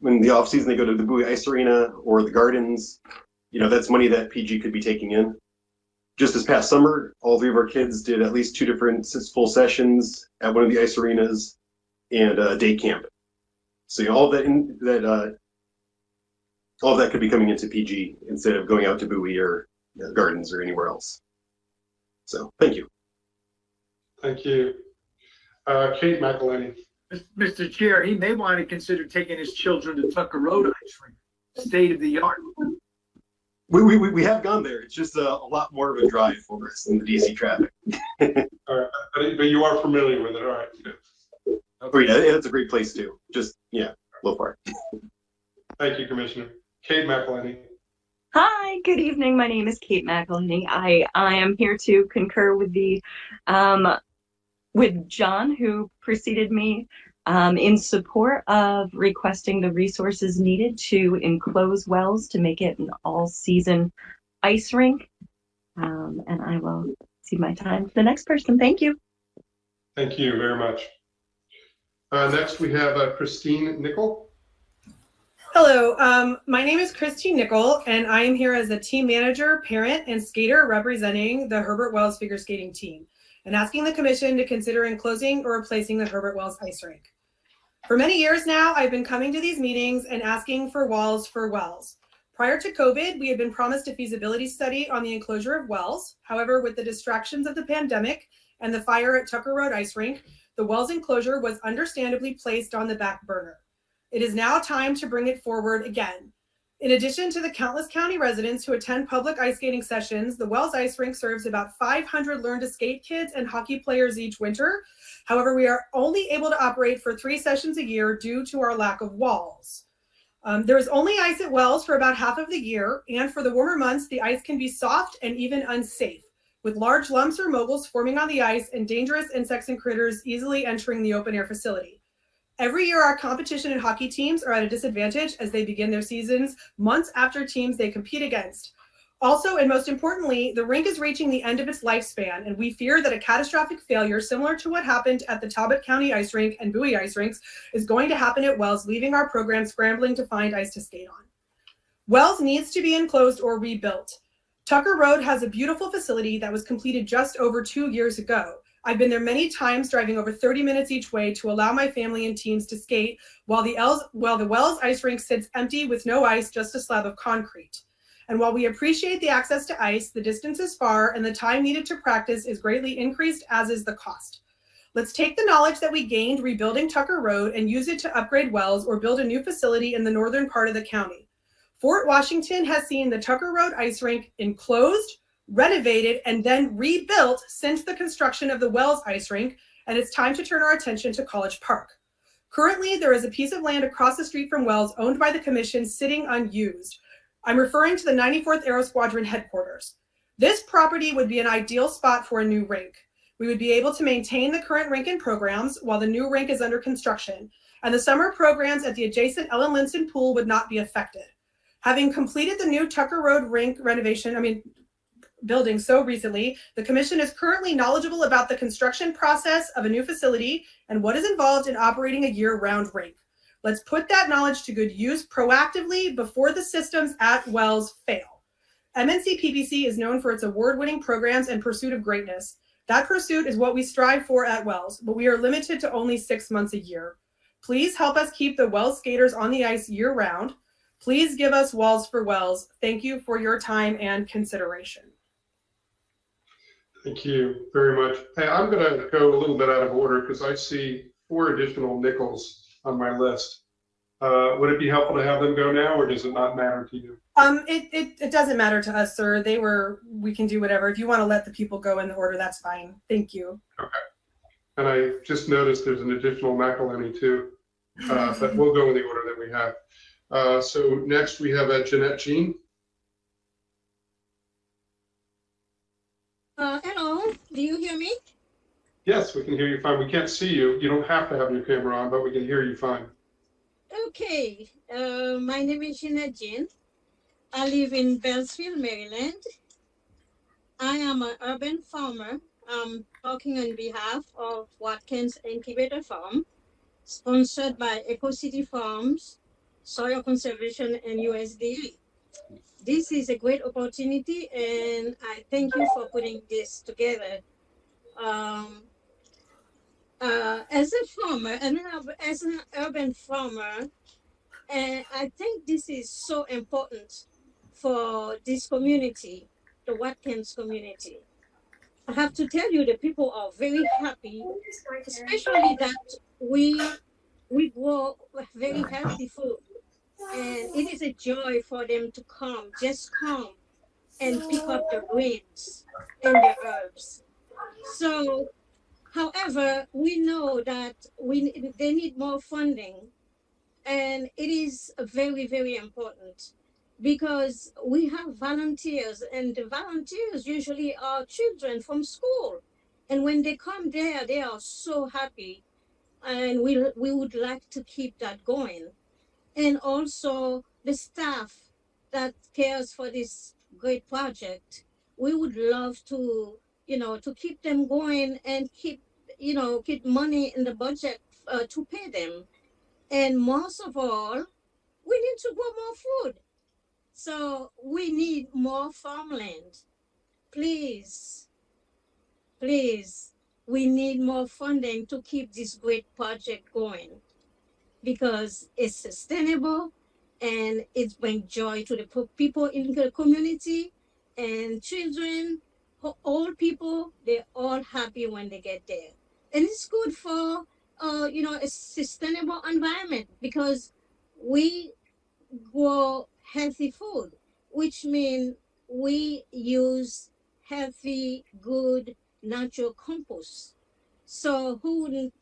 When the off season they go to the Bowie Ice Arena or the Gardens, that's money that PG could be taking in. Just this past summer, all three of our kids did at least 2 different full sessions at one of the ice arenas and a day camp. So all of that could be coming into PG instead of going out to Bowie or Gardens or anywhere else. So thank you. Thank you. Kate McElhenney. Mr. Chair, he may want to consider taking his children to Tucker Road Ice Rink, state of the art. We have gone there. It's just a lot more of a drive for us than the DC traffic. All right, but you are familiar with it, all right. Good. Oh yeah, it's a great place too. Just, a little far. Thank you, Commissioner. Kate McElhenney. Hi, good evening. My name is Kate McElhenney. I am here to concur with with John, who preceded me, in support of requesting the resources needed to enclose Wells to make it an all-season ice rink. And I will cede my time to the next person. Thank you. Thank you very much. Next, we have Christine Nickel. Hello, my name is Christine Nickel, and I am here as a team manager, parent, and skater representing the Herbert Wells figure skating team, and asking the commission to consider enclosing or replacing the Herbert Wells ice rink. For many years now, I've been coming to these meetings and asking for walls for Wells. Prior to COVID, we had been promised a feasibility study on the enclosure of Wells. However, with the distractions of the pandemic and the fire at Tucker Road Ice Rink, the Wells enclosure was understandably placed on the back burner. It is now time to bring it forward again. In addition to the countless county residents who attend public ice skating sessions, the Wells Ice Rink serves about 500 learn to skate kids and hockey players each winter. However, we are only able to operate for 3 sessions a year due to our lack of walls. There is only ice at Wells for about half of the year, and for the warmer months, the ice can be soft and even unsafe, with large lumps or moguls forming on the ice and dangerous insects and critters easily entering the open air facility. Every year, our competition and hockey teams are at a disadvantage as they begin their seasons months after teams they compete against. Also, and most importantly, the rink is reaching the end of its lifespan, and we fear that a catastrophic failure similar to what happened at the Talbot County Ice Rink and Bowie Ice Rinks is going to happen at Wells, leaving our program scrambling to find ice to skate on. Wells needs to be enclosed or rebuilt. Tucker Road has a beautiful facility that was completed just over 2 years ago. I've been there many times, driving over 30 minutes each way to allow my family and teams to skate while the Wells Ice Rink sits empty with no ice, just a slab of concrete. And while we appreciate the access to ice, the distance is far and the time needed to practice is greatly increased, as is the cost. Let's take the knowledge that we gained rebuilding Tucker Road and use it to upgrade Wells or build a new facility in the northern part of the county. Fort Washington has seen the Tucker Road Ice Rink enclosed, renovated, and then rebuilt since the construction of the Wells Ice Rink, and it's time to turn our attention to College Park. Currently, there is a piece of land across the street from Wells owned by the commission sitting unused. I'm referring to the 94th Aero Squadron headquarters. This property would be an ideal spot for a new rink. We would be able to maintain the current rink and programs while the new rink is under construction, and the summer programs at the adjacent Ellen Linson pool would not be affected. Having completed the new Tucker Road rink building so recently, the commission is currently knowledgeable about the construction process of a new facility and what is involved in operating a year-round rink. Let's put that knowledge to good use proactively before the systems at Wells fail. MNC PPC is known for its award-winning programs and pursuit of greatness. That pursuit is what we strive for at Wells, but we are limited to only 6 months a year. Please help us keep the Wells skaters on the ice year-round. Please give us Walls for Wells. Thank you for your time and consideration. Thank you very much. Hey, I'm going to go a little bit out of order because I see 4 additional Nichols on my list. Would it be helpful to have them go now, or does it not matter to you? It doesn't matter to us, sir. We can do whatever. If you want to let the people go in the order, that's fine. Thank you. Okay. And I just noticed there's an additional McElhenney too, but we'll go in the order that we have. So next we have Jeanette Jean. Hello, do you hear me? Yes, we can hear you fine. We can't see you. You don't have to have your camera on, but we can hear you fine. Okay, my name is Jeanette Jean. I live in Beltsville, Maryland. I am an urban farmer. I'm talking on behalf of Watkins Incubator Farm, sponsored by EcoCity Farms, Soil Conservation, and USDA. This is a great opportunity, and I thank you for putting this together. As a farmer, and as an urban farmer, I think this is so important for this community, the Watkins community. I have to tell you, the people are very happy, especially that we grow very healthy food. And it is a joy for them to just come and pick up the greens and the herbs. So, however, we know that they need more funding, and it is very, very important because we have volunteers, and the volunteers usually are children from school. And when they come there, they are so happy, and we would like to keep that going. And also the staff that cares for this great project, we would love to, to keep them going and keep money in the budget to pay them. And most of all, we need to grow more food. So we need more farmland. Please, we need more funding to keep this great project going, because it's sustainable and it brings joy to the people in the community, and children, old people, they're all happy when they get there. And it's good for, a sustainable environment, because we grow healthy food, which means we use healthy, good, natural compost. So who wouldn't,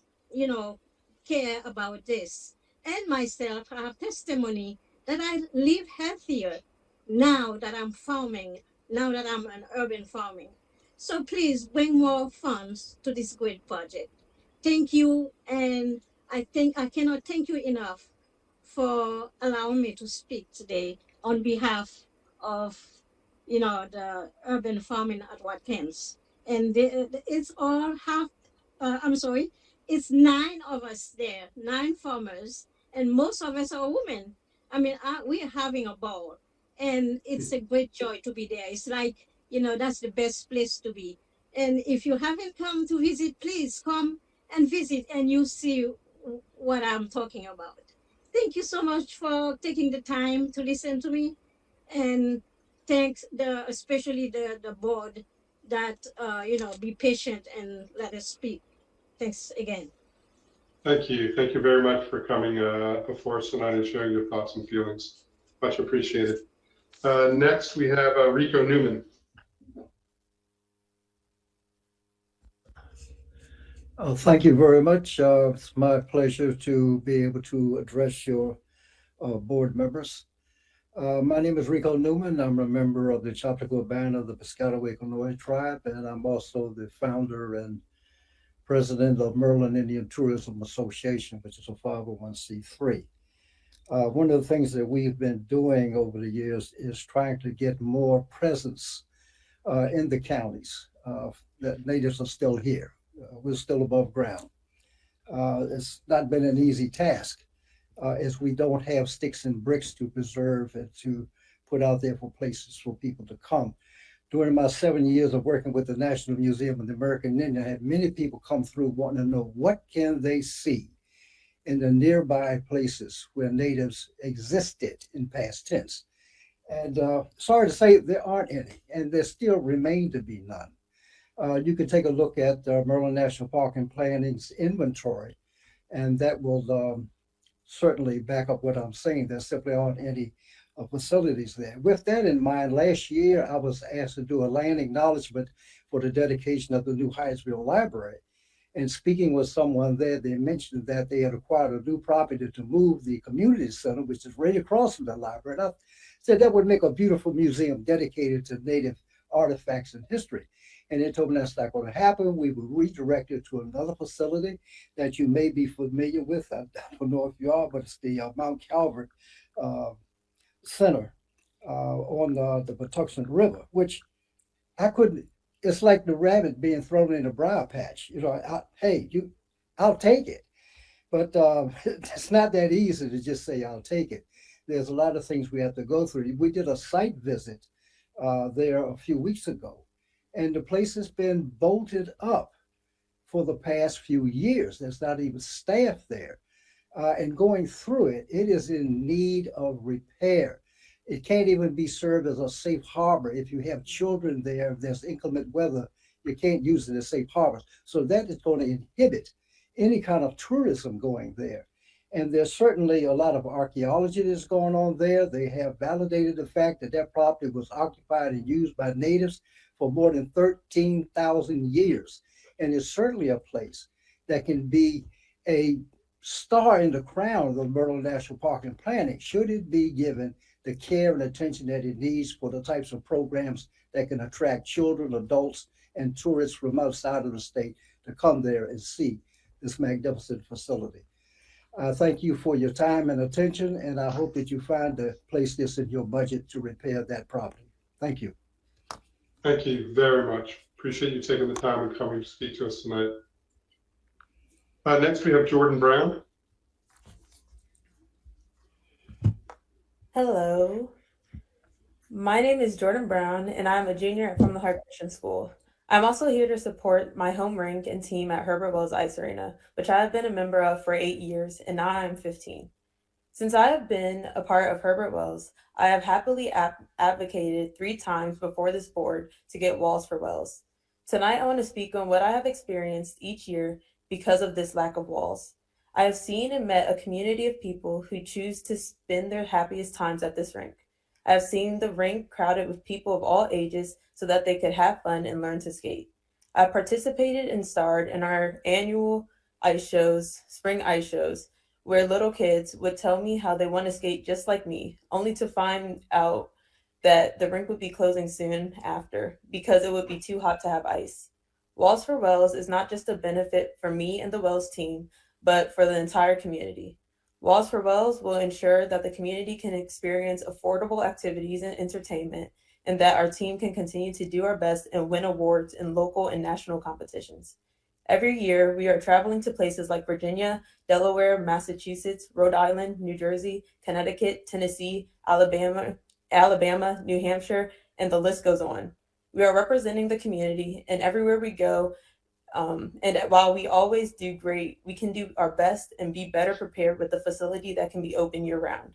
care about this? And myself, I have testimony that I live healthier now that I'm farming, now that I'm an urban farming. So please bring more funds to this great project. Thank you, and I cannot thank you enough for allowing me to speak today on behalf of, the urban farming at Watkins. And it's all it's 9 of us there, 9 farmers, and most of us are women. We are having a ball, and it's a great joy to be there. It's like, that's the best place to be. And if you haven't come to visit, please come and visit, and you see what I'm talking about. Thank you so much for taking the time to listen to me, and thanks especially the board that be patient and let us speak. Thanks again. Thank you. Thank you very much for coming before us tonight and sharing your thoughts and feelings. Much appreciated. Next, we have Rico Newman. Thank you very much. It's my pleasure to be able to address your board members. My name is Rico Newman. I'm a member of the Chapter Band of the Piscataway Conoy tribe, and I'm also the founder and president of Maryland Indian Tourism Association, which is a 501c3. One of the things that we've been doing over the years is trying to get more presence in the counties that natives are still here. We're still above ground. It's not been an easy task as we don't have sticks and bricks to preserve and to put out there for places for people to come. During my 7 years of working with the National Museum of the American Indian, I had many people come through wanting to know what can they see in the nearby places where natives existed in past tense. And sorry to say, there aren't any, and there still remain to be none. You can take a look at Maryland National Park and Planning's inventory, and that will certainly back up what I'm saying. There simply aren't any facilities there. With that in mind, last year I was asked to do a land acknowledgement for the dedication of the new Hyattsville Library. And speaking with someone there, they mentioned that they had acquired a new property to move the community center, which is right across from the library. And I said that would make a beautiful museum dedicated to Native artifacts and history. And they told me that's not going to happen. We will redirect it to another facility that you may be familiar with. I don't know if you are, but it's the Mount Calvert Center on the Patuxent River, which I couldn't. It's like the rabbit being thrown in a briar patch. You know, I'll take it, but it's not that easy to just say I'll take it. There's a lot of things we have to go through. We did a site visit there a few weeks ago, and the place has been bolted up for the past few years. There's not even staff there, and going through it, it is in need of repair. It can't even be served as a safe harbor. If you have children there, if there's inclement weather, you can't use it as safe harbors. So that is going to inhibit any kind of tourism going there. And there's certainly a lot of archaeology that's going on there. They have validated the fact that that property was occupied and used by natives for more than 13,000 years. And it's certainly a place that can be a star in the crown of the Maryland National Park and Planning, should it be given the care and attention that it needs for the types of programs that can attract children, adults, and tourists from outside of the state to come there and see this magnificent facility. I thank you for your time and attention, and I hope that you find to place this in your budget to repair that property. Thank you. Thank you very much. Appreciate you taking the time and coming to speak to us tonight. Next, we have Jordan Brown. Hello, my name is Jordan Brown, and I'm a junior at From the Heart Christian School. I'm also here to support my home rink and team at Herbert Wells Ice Arena, which I have been a member of for 8 years, and now I'm 15. Since I have been a part of Herbert Wells, I have happily advocated 3 times before this board to get Walls for Wells. Tonight, I want to speak on what I have experienced each year because of this lack of walls. I have seen and met a community of people who choose to spend their happiest times at this rink. I have seen the rink crowded with people of all ages so that they could have fun and learn to skate. I participated and starred in our annual ice shows, spring ice shows, where little kids would tell me how they want to skate just like me, only to find out that the rink would be closing soon after because it would be too hot to have ice. Walls for Wells is not just a benefit for me and the Wells team, but for the entire community. Walls for Wells will ensure that the community can experience affordable activities and entertainment, and that our team can continue to do our best and win awards in local and national competitions. Every year, we are traveling to places like Virginia, Delaware, Massachusetts, Rhode Island, New Jersey, Connecticut, Tennessee, Alabama, New Hampshire, and the list goes on. We are representing the community, and everywhere we go, and while we always do great, we can do our best and be better prepared with a facility that can be open year-round.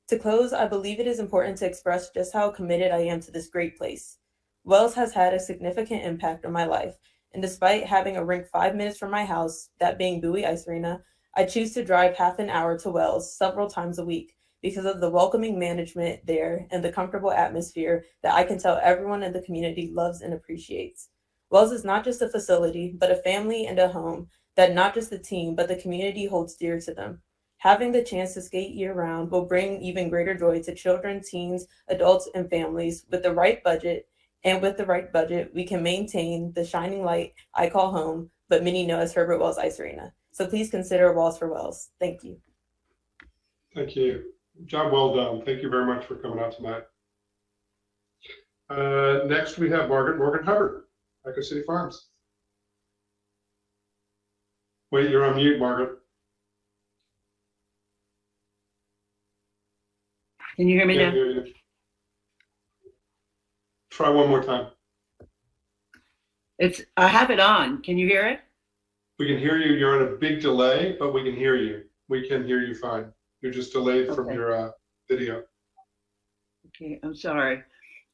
To close, I believe it is important to express just how committed I am to this great place. Wells has had a significant impact on my life, and despite having a rink 5 minutes from my house, that being Bowie Ice Arena, I choose to drive half an hour to Wells several times a week because of the welcoming management there and the comfortable atmosphere that I can tell everyone in the community loves and appreciates. Wells is not just a facility, but a family and a home that not just the team, but the community holds dear to them. Having the chance to skate year-round will bring even greater joy to children, teens, adults, and families with the right budget. And with the right budget, we can maintain the shining light I call home, but many know as Herbert Wells Ice Arena. So please consider Walls for Wells. Thank you. Thank you. Job well done. Thank you very much for coming out tonight. Next, we have Margaret Morgan Hubbard, Echo City Farms. Wait, you're on mute, Margaret. Can you hear me Can't now? hear you. Try one more time. I have it on. Can you hear it? We can hear you. You're on a big delay, but we can hear you. We can hear you fine. You're just delayed from your video. Okay, I'm sorry.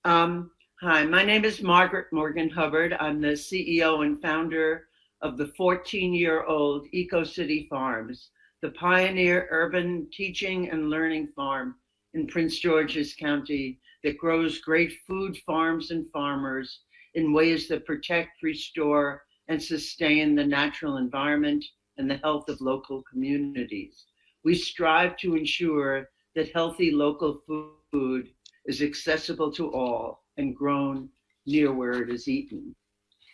Hi, my name is Margaret Morgan Hubbard. I'm the CEO and founder of the 14-year-old Eco City Farms, the pioneer urban teaching and learning farm in Prince George's County that grows great food, farms, and farmers in ways that protect, restore, and sustain the natural environment and the health of local communities. We strive to ensure that healthy local food is accessible to all and grown near where it is eaten.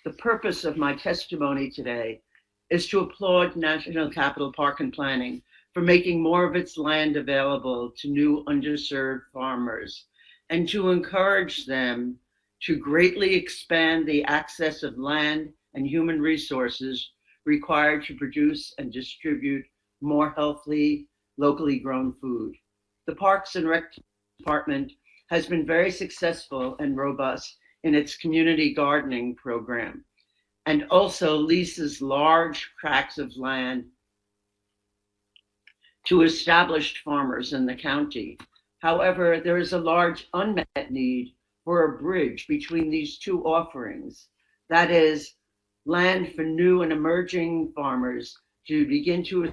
The purpose of my testimony today is to applaud National Capital Park and Planning for making more of its land available to new underserved farmers and to encourage them to greatly expand the access of land and human resources required to produce and distribute more healthy, locally grown food. The Parks and Rec Department has been very successful and robust in its community gardening program and also leases large tracts of land to established farmers in the county. However, there is a large unmet need for a bridge between these two offerings. That is, land for new and emerging farmers to begin to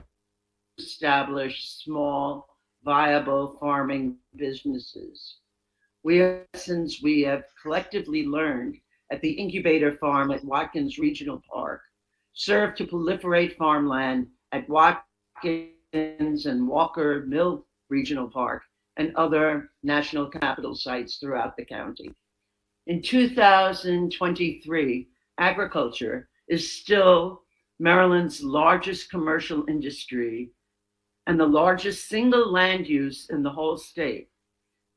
establish small, viable farming businesses. We have collectively learned at the incubator farm at Watkins Regional Park, serve to proliferate farmland at Watkins and Walker Mill Regional Park and other national capital sites throughout the county. In 2023, agriculture is still Maryland's largest commercial industry and the largest single land use in the whole state.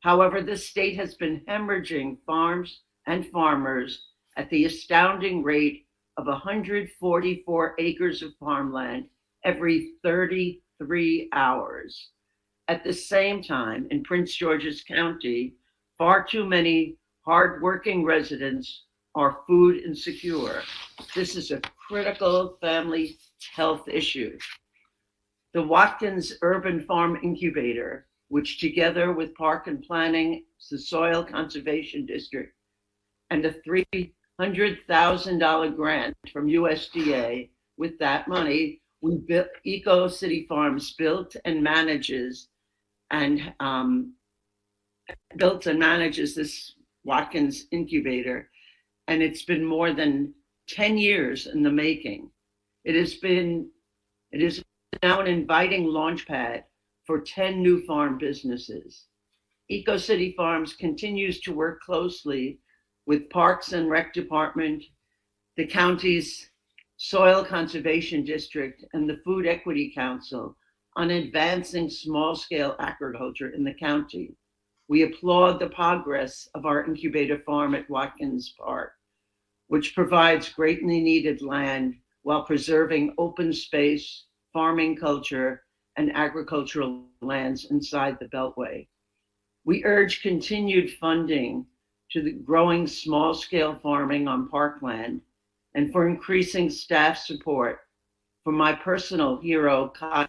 However, this state has been hemorrhaging farms and farmers at the astounding rate of 144 acres of farmland every 33 hours. At the same time, in Prince George's County, far too many hardworking residents are food insecure. This is a critical family health issue. The Watkins Urban Farm Incubator, which together with Park and Planning, the Soil Conservation District, and a $300,000 grant from USDA, with that money, we built Eco City Farms built and manages this Watkins incubator, and it's been more than 10 years in the making. It is now an inviting launchpad for 10 new farm businesses. Eco City Farms continues to work closely with Parks and Rec Department, the county's Soil Conservation District, and the Food Equity Council on advancing small-scale agriculture in the county. We applaud the progress of our incubator farm at Watkins Park, which provides greatly needed land while preserving open space, farming culture, and agricultural lands inside the Beltway. We urge continued funding to the growing small-scale farming on parkland and for increasing staff support for my personal hero, Kyle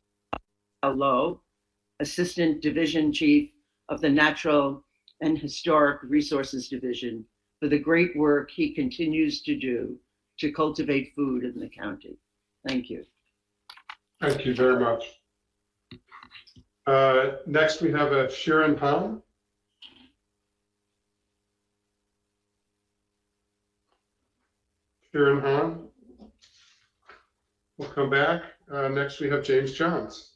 Lowe, Assistant Division Chief of the Natural and Historic Resources Division, for the great work he continues to do to cultivate food in the county. Thank you. Thank you very much. Next, we have Sharon Hahn. Sharon Hahn. We'll come back. Next, we have James Johns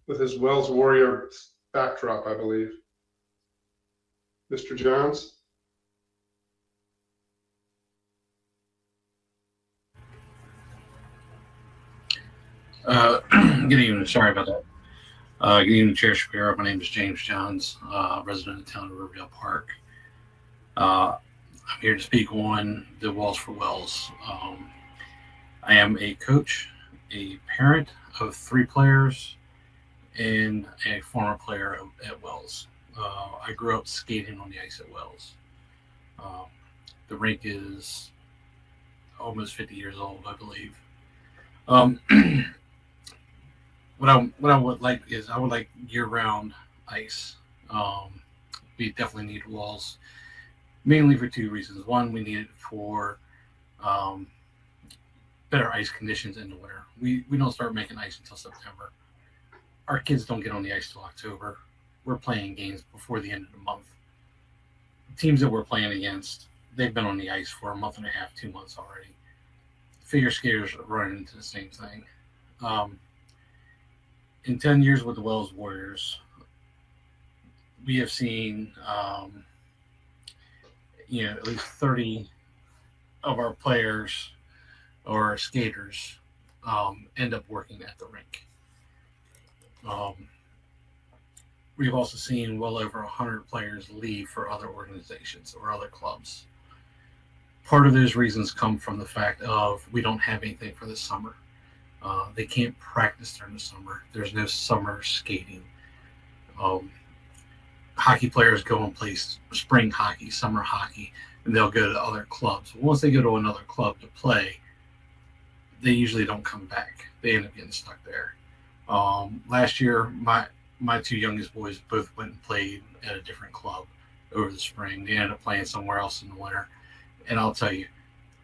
with his Wells Warrior backdrop, I believe. Mr. Johns. Good evening. Sorry about that. Good evening, Chair Shapiro. My name is James Johns, resident of the town of Riverdale Park. I'm here to speak on the Walls for Wells. I am a coach, a parent of 3 players, and a former player at Wells. I grew up skating on the ice at Wells. The rink is almost 50 years old, I believe. What I would like is I would like year-round ice. We definitely need walls, mainly for 2 reasons. One, we need it for better ice conditions in the winter. We don't start making ice until September. Our kids don't get on the ice till October. We're playing games before the end of the month. The teams that we're playing against, they've been on the ice for a month and a half, 2 months already. Figure skaters are running into the same thing. In 10 years with the Wells Warriors, we have seen, at least 30 of our players or skaters end up working at the rink. We've also seen well over 100 players leave for other organizations or other clubs. Part of those reasons come from the fact of we don't have anything for this summer. They can't practice during the summer. There's no summer skating. Hockey players go and play spring hockey, summer hockey, and they'll go to other clubs. Once they go to another club to play, they usually don't come back. They end up getting stuck there. Last year, my 2 youngest boys both went and played at a different club over the spring. They ended up playing somewhere else in the winter. And I'll tell you,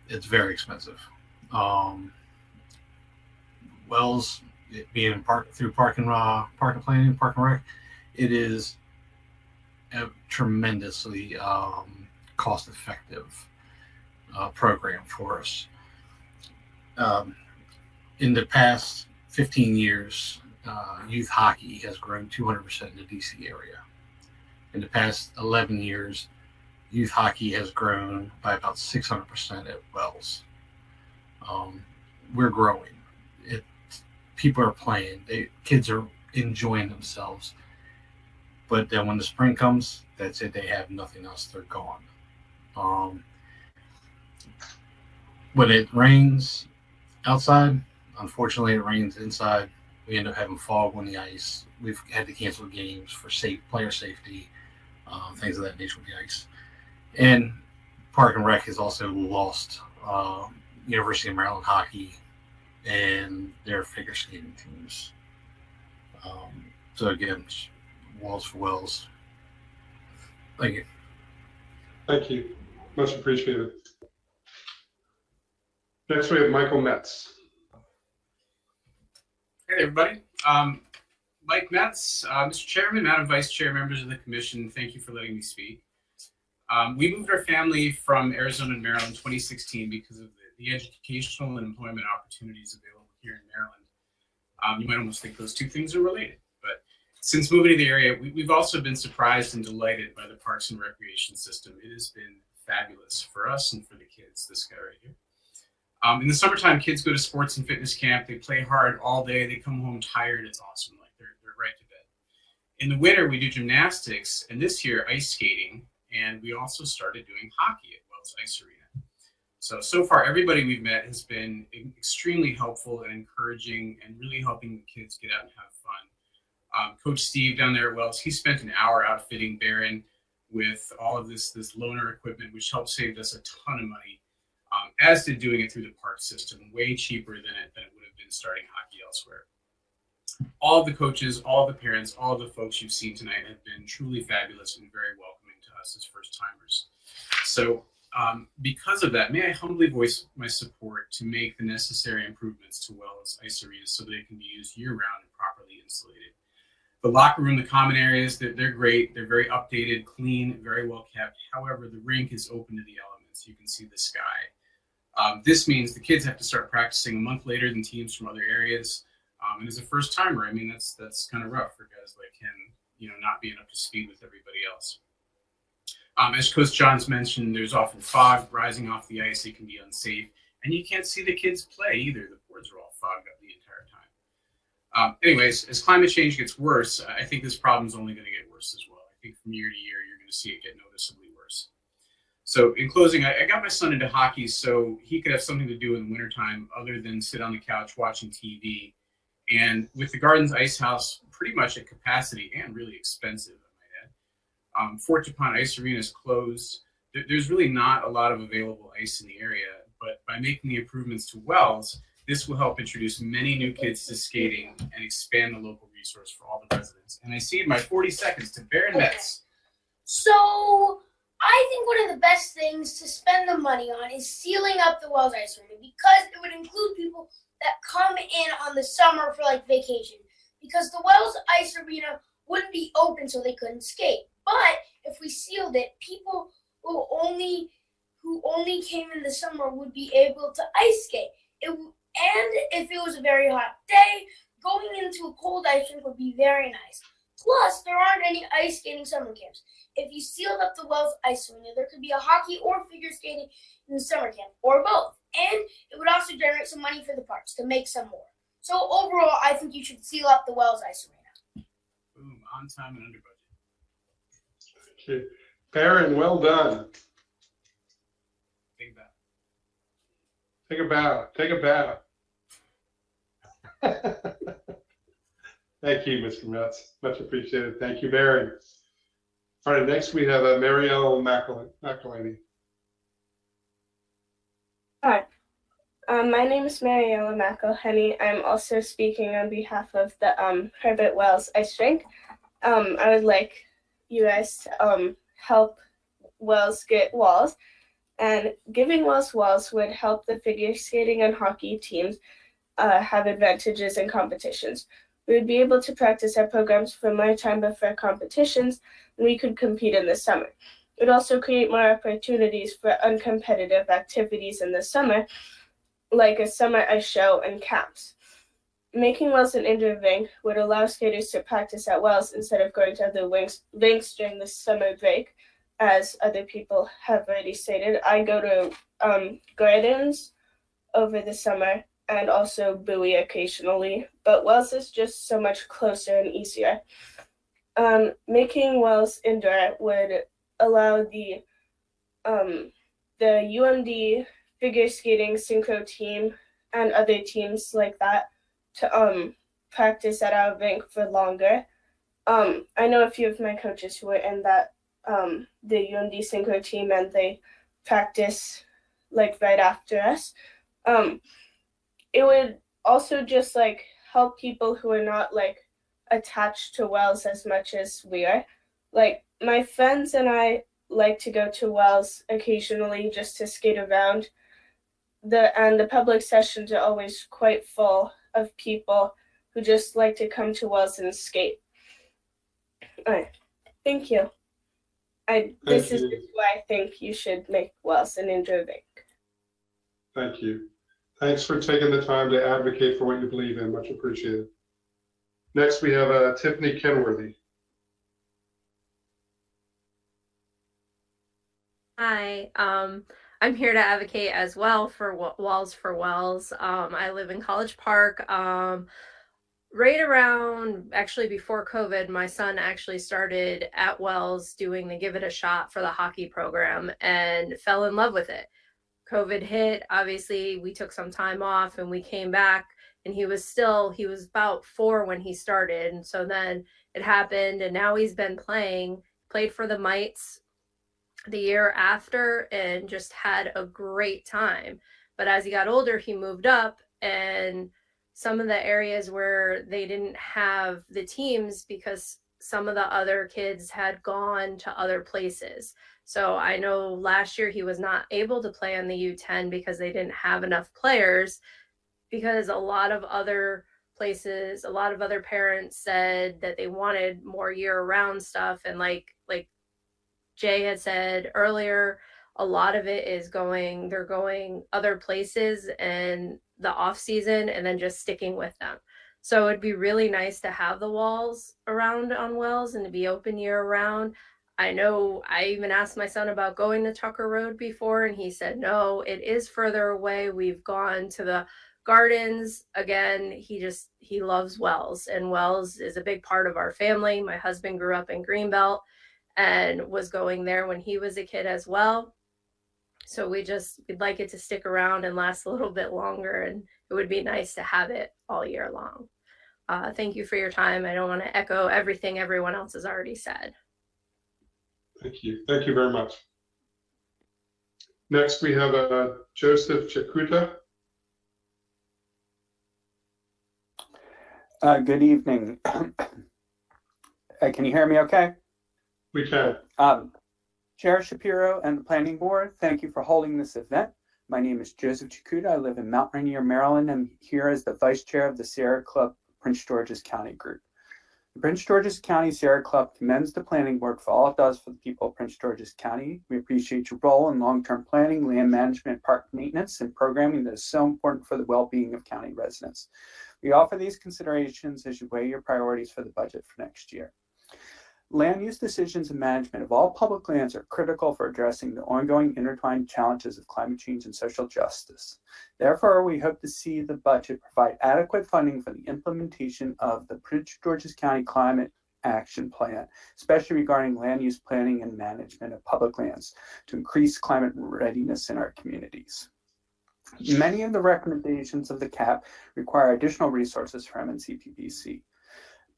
it's very expensive. Wells, being through Park and Planning, Park and Rec, it is a tremendously cost-effective program for us. In the past 15 years, youth hockey has grown 200% in the DC area. In the past 11 years, youth hockey has grown by about 600% at Wells. We're growing. People are playing. Kids are enjoying themselves. But then when the spring comes, that's it. They have nothing else. They're gone. When it rains outside, unfortunately, it rains inside. We end up having fog on the ice. We've had to cancel games for player safety, things of that nature with the ice. And Park and Rec has also lost University of Maryland hockey and their figure skating teams. So again, Walls for Wells. Thank you. Thank you. Much appreciated. Next, we have Michael Metz. Hey, everybody. Mike Metz, Mr. Chairman, Madam Vice Chair, members of the commission, thank you for letting me speak. We moved our family from Arizona and Maryland in 2016 because of the educational and employment opportunities available here in Maryland. You might almost think those 2 things are related, but since moving to the area, we've also been surprised and delighted by the Parks and Recreation system. It has been fabulous for us and for the kids, this guy right here. In the summertime, kids go to sports and fitness camp. They play hard all day. They come home tired. It's awesome. Like they're right to bed. In the winter, we do gymnastics, and this year, ice skating, and we also started doing hockey at Wells Ice Arena. So far, everybody we've met has been extremely helpful and encouraging and really helping the kids get out and have fun. Coach Steve down there at Wells, he spent an hour outfitting Barron with all of this loaner equipment, which helped save us a ton of money, as did doing it through the park system, way cheaper than it would have been starting hockey elsewhere. All of the coaches, all of the parents, all of the folks you've seen tonight have been truly fabulous and very welcoming to us as first-timers. So because of that, may I humbly voice my support to make the necessary improvements to Wells Ice Arena so that it can be used year-round and properly insulated. The locker room, the common areas, they're great. They're very updated, clean, very well kept. However, the rink is open to the elements. You can see the sky. This means the kids have to start practicing a month later than teams from other areas. And as a first timer, I mean, that's kind of rough for guys like him, not being up to speed with everybody else. As Coach Johns mentioned, there's often fog rising off the ice. It can be unsafe. And you can't see the kids play either. The boards are all fogged up the entire Anyways, as climate change gets worse, I think this problem is only going to get worse as well. I think from year to year, you're going to see it get noticeably worse. So in closing, I got my son into hockey so he could have something to do in the wintertime other than sit on the couch watching TV. And with the Gardens Ice House pretty much at capacity and really expensive, I might add, Fort Dupont Ice Arena is closed. There's really not a lot of available ice in the area, but by making the improvements to Wells, this will help introduce many new kids to skating and expand the local resource for all the residents. And I cede my 40 seconds to Baron Metz. So I think one of the best things to spend the money on is sealing up the Wells Ice Arena, because it would include people that come in on the summer for like vacation, because the Wells Ice Arena wouldn't be open so they couldn't skate. But if we sealed it, people who only came in the summer would be able to ice skate. And if it was a very hot day, going into a cold ice rink would be very nice. Plus, there aren't any ice skating summer camps. If you sealed up the Wells Ice Arena, there could be a hockey or figure skating in the summer camp, or both. And it would also generate some money for the parks to make some more. So overall, I think you should seal up the Wells Ice Arena. Boom, on time and under budget. Thank you. Baron, well done. Think about it. Take a bow. Take a bow. Thank you, Mr. Metz. Much appreciated. Thank you, Baron. All right, next we have Marielle McElhaney. Hi, my name is Mariella McElhenney. I'm also speaking on behalf of the Herbert Wells Ice Rink. I would like you guys to help Wells get walls, and giving Wells walls would help the figure skating and hockey teams have advantages in competitions. We would be able to practice our programs for more time before competitions, and we could compete in the summer. It would also create more opportunities for uncompetitive activities in the summer, like a summer ice show and camps. Making Wells an indoor rink would allow skaters to practice at Wells instead of going to other rinks during the summer break, as other people have already stated. I go to Gardens over the summer and also Bowie occasionally, but Wells is just so much closer and easier. Making Wells indoor would allow the UMD figure skating synchro team and other teams like that to practice at our rink for longer. I know a few of my coaches who were in that the UMD synchro team, and they practice like right after us. It would also just like help people who are not like attached to Wells as much as we are. Like my friends and I like to go to Wells occasionally just to skate around. The public sessions are always quite full of people who just like to come to Wells and skate. All right. Thank you. This is why I think you should make Wells an indoor rink. Thank you. Thanks for taking the time to advocate for what you believe in. Much appreciated. Next, we have Tiffany Kenworthy. Hi, I'm here to advocate as well for Walls for Wells. I live in College Park. Right around, actually before COVID, my son actually started at Wells doing the Give It a Shot for the hockey program and fell in love with it. COVID hit, obviously we took some time off and we came back, and he was about 4 when he started. And so then it happened, and now he's been played for the Mites the year after and just had a great time. But as he got older, he moved up, and some of the areas where they didn't have the teams because some of the other kids had gone to other places. So I know last year he was not able to play on the U10 because they didn't have enough players, because a lot of other places, a lot of other parents said that they wanted more year-round stuff. And like Jay had said earlier, a lot of it is they're going other places in the off season and then just sticking with them. So it'd be really nice to have the walls around on Wells and to be open year round. I know I even asked my son about going to Tucker Road before, and he said, no, it is further away. We've gone to the Gardens, again, he loves Wells, and Wells is a big part of our family. My husband grew up in Greenbelt and was going there when he was a kid as well. So we'd like it to stick around and last a little bit longer, and it would be nice to have it all year long. Thank you for your time. I don't want to echo everything everyone else has already said. Thank you. Thank you very much. Next, we have Joseph Chikuta. Good evening. Can you hear me okay? We can. Chair Shapiro and the Planning Board, thank you for holding this event. My name is Joseph Chikuta. I live in Mount Rainier, Maryland. I'm here as the Vice Chair of the Sierra Club Prince George's County Group. The Prince George's County Sierra Club commends the Planning Board for all it does for the people of Prince George's County. We appreciate your role in long-term planning, land management, park maintenance, and programming that is so important for the well-being of county residents. We offer these considerations as you weigh your priorities for the budget for next year. Land use decisions and management of all public lands are critical for addressing the ongoing intertwined challenges of climate change and social justice. Therefore, we hope to see the budget provide adequate funding for the implementation of the Prince George's County Climate Action Plan, especially regarding land use planning and management of public lands to increase climate readiness in our communities. Many of the recommendations of the CAP require additional resources for MNCPPC.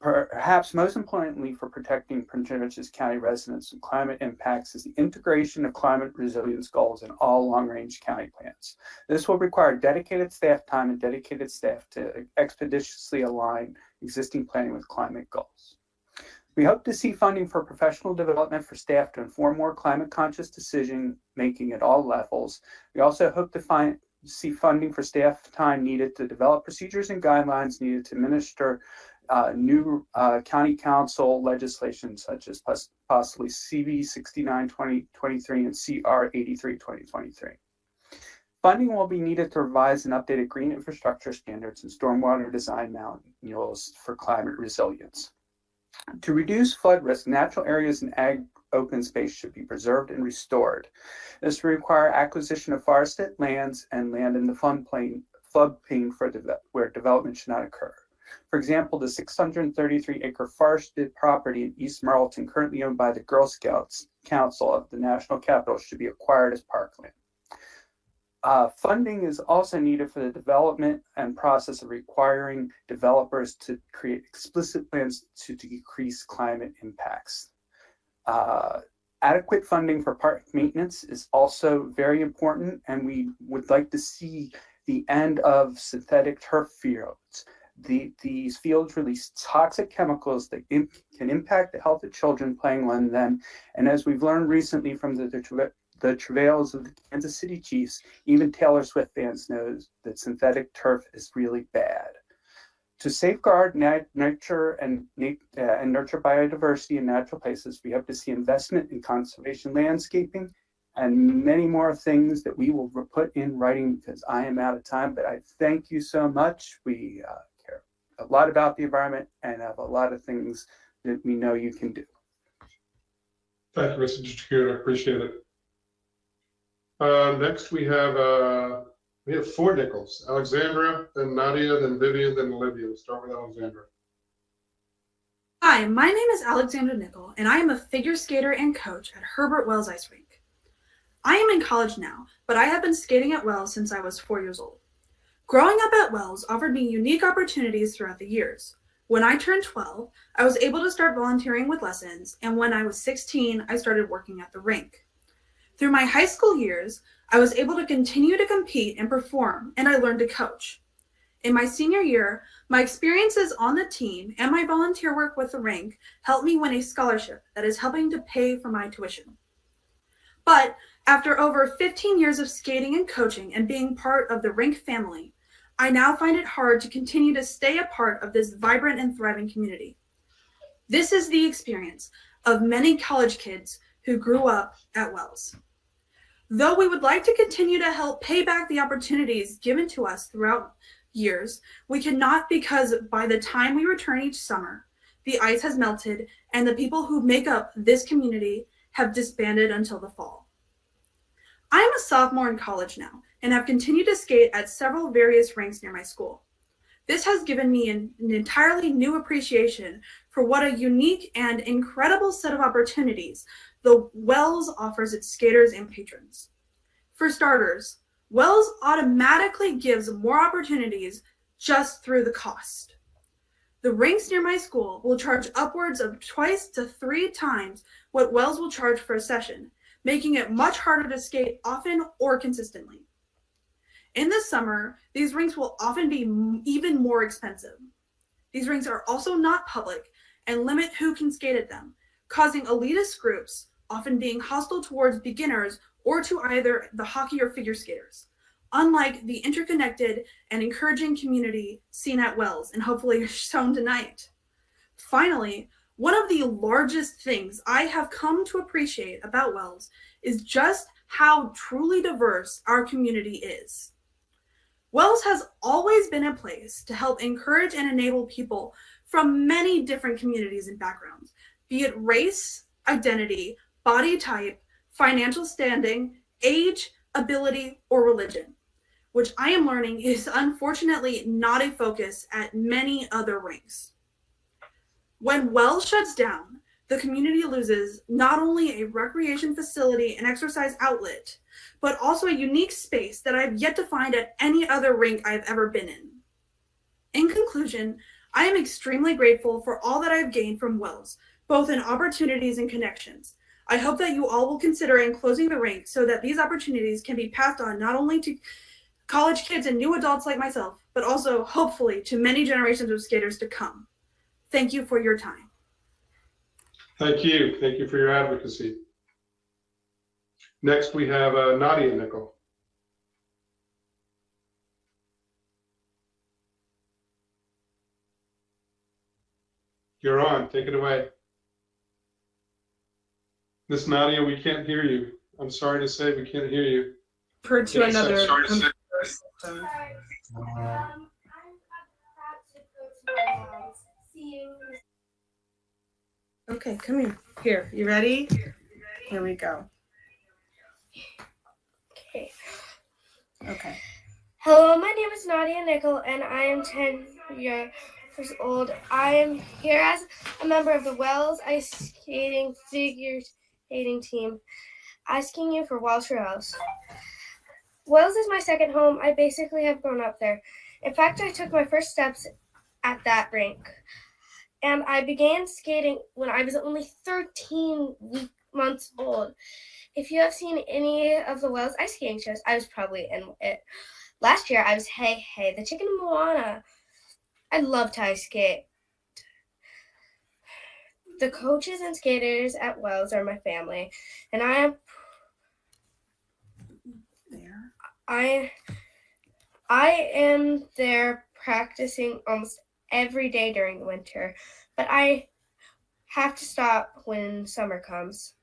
Perhaps most importantly for protecting Prince George's County residents from climate impacts is the integration of climate resilience goals in all long-range county plans. This will require dedicated staff time and dedicated staff to expeditiously align existing planning with climate goals. We hope to see funding for professional development for staff to inform more climate-conscious decision-making at all levels. We also hope to see funding for staff time needed to develop procedures and guidelines needed to administer new county council legislation such as possibly CB 69/2023 and CR 83/2023. Funding will be needed to revise and update green infrastructure standards and stormwater design manuals for climate resilience. To reduce flood risk, natural areas and ag open space should be preserved and restored. This will require acquisition of forested lands and land in the floodplain where development should not occur. For example, the 633-acre forested property in East Marlton, currently owned by the Girl Scouts Council of the National Capital, should be acquired as parkland. Funding is also needed for the development and process of requiring developers to create explicit plans to decrease climate impacts. Adequate funding for park maintenance is also very important, and we would like to see the end of synthetic turf fields. These fields release toxic chemicals that can impact the health of children playing on them. And as we've learned recently from the travails of the Kansas City Chiefs, even Taylor Swift fans know that synthetic turf is really bad. To safeguard nurture biodiversity in natural places, we hope to see investment in conservation landscaping and many more things that we will put in writing because I am out of time. But I thank you so much. We care a lot about the environment and have a lot of things that we know you can do. Thank you, Mr. Chikuta. I appreciate it. Next, we have 4 Nichols. Alexandra, then Nadia, then Vivian, then Olivia. We'll start with Alexandra. Hi, my name is Alexandra Nickel, and I am a figure skater and coach at Herbert Wells Ice Rink. I am in college now, but I have been skating at Wells since I was 4 years old. Growing up at Wells offered me unique opportunities throughout the years. When I turned 12, I was able to start volunteering with lessons, and when I was 16, I started working at the rink. Through my high school years, I was able to continue to compete and perform, and I learned to coach. In my senior year, my experiences on the team and my volunteer work with the rink helped me win a scholarship that is helping to pay for my tuition. But after over 15 years of skating and coaching and being part of the rink family, I now find it hard to continue to stay a part of this vibrant and thriving community. This is the experience of many college kids who grew up at Wells. Though we would like to continue to help pay back the opportunities given to us throughout years, we cannot because by the time we return each summer, the ice has melted and the people who make up this community have disbanded until the fall. I am a sophomore in college now, and have continued to skate at several various rinks near my school. This has given me an entirely new appreciation for what a unique and incredible set of opportunities the Wells offers its skaters and patrons. For starters, Wells automatically gives more opportunities just through the cost. The rinks near my school will charge upwards of 2 to 3 times what Wells will charge for a session, making it much harder to skate often or consistently. In the summer, these rinks will often be even more expensive. These rinks are also not public and limit who can skate at them, causing elitist groups, often being hostile towards beginners or to either the hockey or figure skaters, unlike the interconnected and encouraging community seen at Wells and hopefully shown tonight. Finally, one of the largest things I have come to appreciate about Wells is just how truly diverse our community is. Wells has always been a place to help encourage and enable people from many different communities and backgrounds, be it race, identity, body type, financial standing, age, ability, or religion, which I am learning is unfortunately not a focus at many other rinks. When Wells shuts down, the community loses not only a recreation facility and exercise outlet, but also a unique space that I've yet to find at any other rink I've ever been in. In conclusion, I am extremely grateful for all that I've gained from Wells, both in opportunities and connections. I hope that you all will consider enclosing the rink so that these opportunities can be passed on not only to college kids and new adults like myself, but also hopefully to many generations of skaters to come. Thank you for your time. Thank you. Thank you for your advocacy. Next, we have Nadia Nickel. You're on. Take it away. Miss Nadia, we can't hear you. I'm sorry to say we can't hear you. Heard to Yes, another. I'm sorry to say. System. Okay, come here. Here, you ready? Here we go. Okay. Okay. Hello, my name is Nadia Nickel, and I am 10 years old. I am here as a member of the Wells Ice Skating Figure Skating Team, asking you for Wells for Wells. Wells is my second home. I basically have grown up there. In fact, I took my first steps at that rink, and I began skating when I was only 13 months old. If you have seen any of the Wells ice skating shows, I was probably in it. Last year, I was Hey Hey, the chicken in Moana. I love to ice skate. The coaches and skaters at Wells are my family, and I am there practicing almost every day during the winter, but I have to stop when summer comes.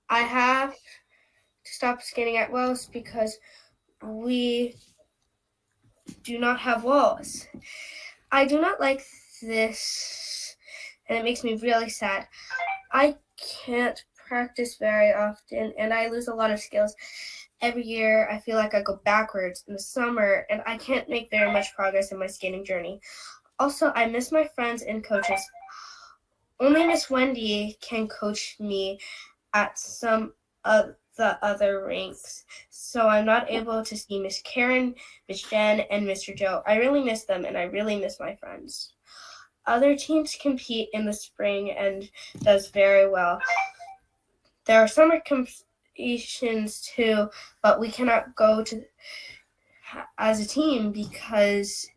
I have to stop skating at Wells because we do not have walls. I do not like this, and it makes me really sad. I can't practice very often, and I lose a lot of skills. Every year, I feel like I go backwards in the summer, and I can't make very much progress in my skating journey. Also, I miss my friends and coaches. Only Miss Wendy can coach me at some of the other rinks, so I'm not able to see Miss Karen, Miss Jen, and Mr. Joe. I really miss them, and I really miss my friends. Other teams compete in the spring and does very well. There are summer competitions too, but we cannot go to as a team because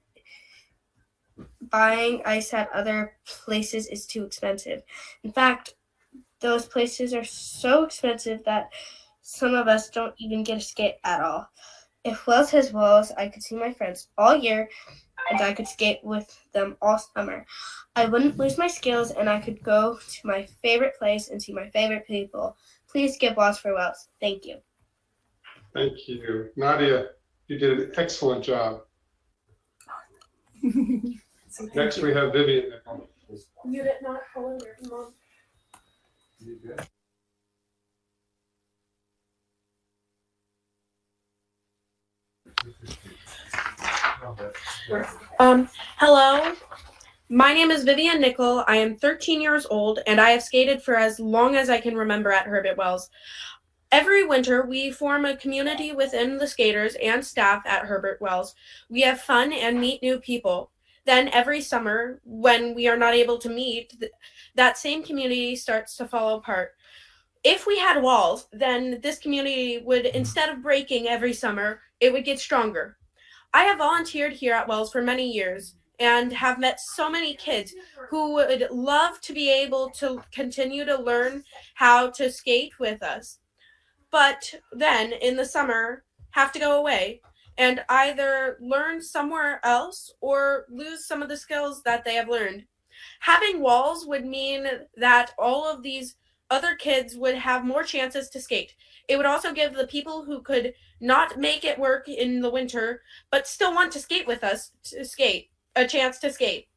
buying ice at other places is too expensive. In fact, those places are so expensive that some of us don't even get a skate at all. If Wells has walls, I could see my friends all year, and I could skate with them all summer. I wouldn't lose my skills, and I could go to my favorite place and see my favorite people. Please give Wells for Wells. Thank you. Thank you. Nadia, you did an excellent job. Next, we have Vivian Nickel. You did not hold your mom. You. Hello. My name is Vivian Nickel. I am 13 years old, and I have skated for as long as I can remember at Herbert Wells. Every winter, we form a community within the skaters and staff at Herbert Wells. We have fun and meet new people. Then every summer, when we are not able to meet, that same community starts to fall apart. If we had walls, then this community would, instead of breaking every summer, it would get stronger. I have volunteered here at Wells for many years and have met so many kids who would love to be able to continue to learn how to skate with us, but then in the summer have to go away and either learn somewhere else or lose some of the skills that they have learned. Having walls would mean that all of these other kids would have more chances to skate. It would also give the people who could not make it work in the winter but still want to skate with us to skate a chance to skate.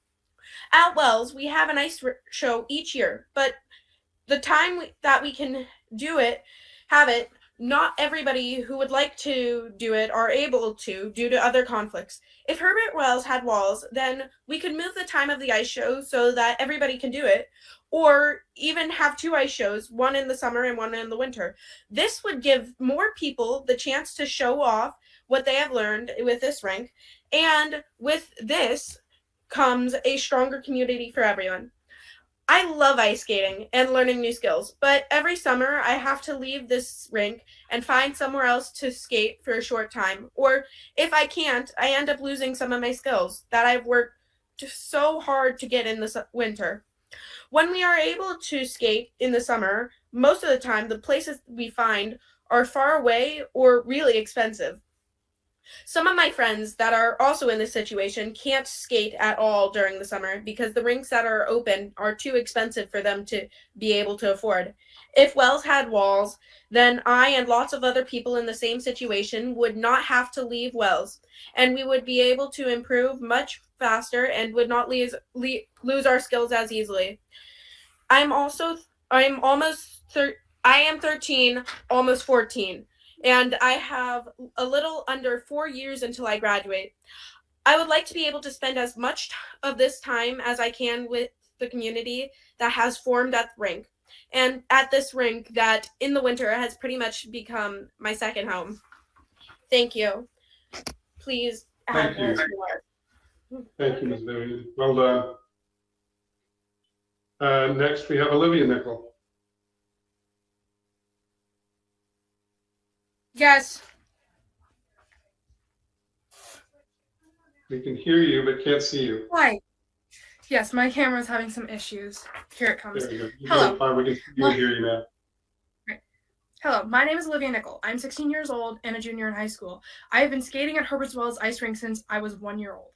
At Wells, we have an ice show each year, but the time that we can have it, not everybody who would like to do it are able to due to other conflicts. If Herbert Wells had walls, then we could move the time of the ice show so that everybody can do it, or even have 2 ice shows, one in the summer and one in the winter. This would give more people the chance to show off what they have learned with this rink, and with this comes a stronger community for everyone. I love ice skating and learning new skills, but every summer I have to leave this rink and find somewhere else to skate for a short time. Or if I can't, I end up losing some of my skills that I've worked so hard to get in the winter. When we are able to skate in the summer, most of the time the places we find are far away or really expensive. Some of my friends that are also in this situation can't skate at all during the summer because the rinks that are open are too expensive for them to be able to afford. If Wells had walls, then I and lots of other people in the same situation would not have to leave Wells, and we would be able to improve much faster and would not lose our skills as easily. I am 13, almost 14. And I have a little under 4 years until I graduate. I would like to be able to spend as much of this time as I can with the community that has formed at the rink, and at this rink that in the winter has pretty much become my second home. Thank you. Please add Thank you. more. Thank you, Ms. Vivian. Well done. Next, we have Olivia Nickel. Yes. We can hear you, but can't see you. Hi. Yes, my camera's having some issues. Here it comes. There you go. You're Hello. doing fine. We can hear you now. Great. Hello, my name is Olivia Nickel. I'm 16 years old and a junior in high school. I have been skating at Herbert Wells Ice Rink since I was 1 year old.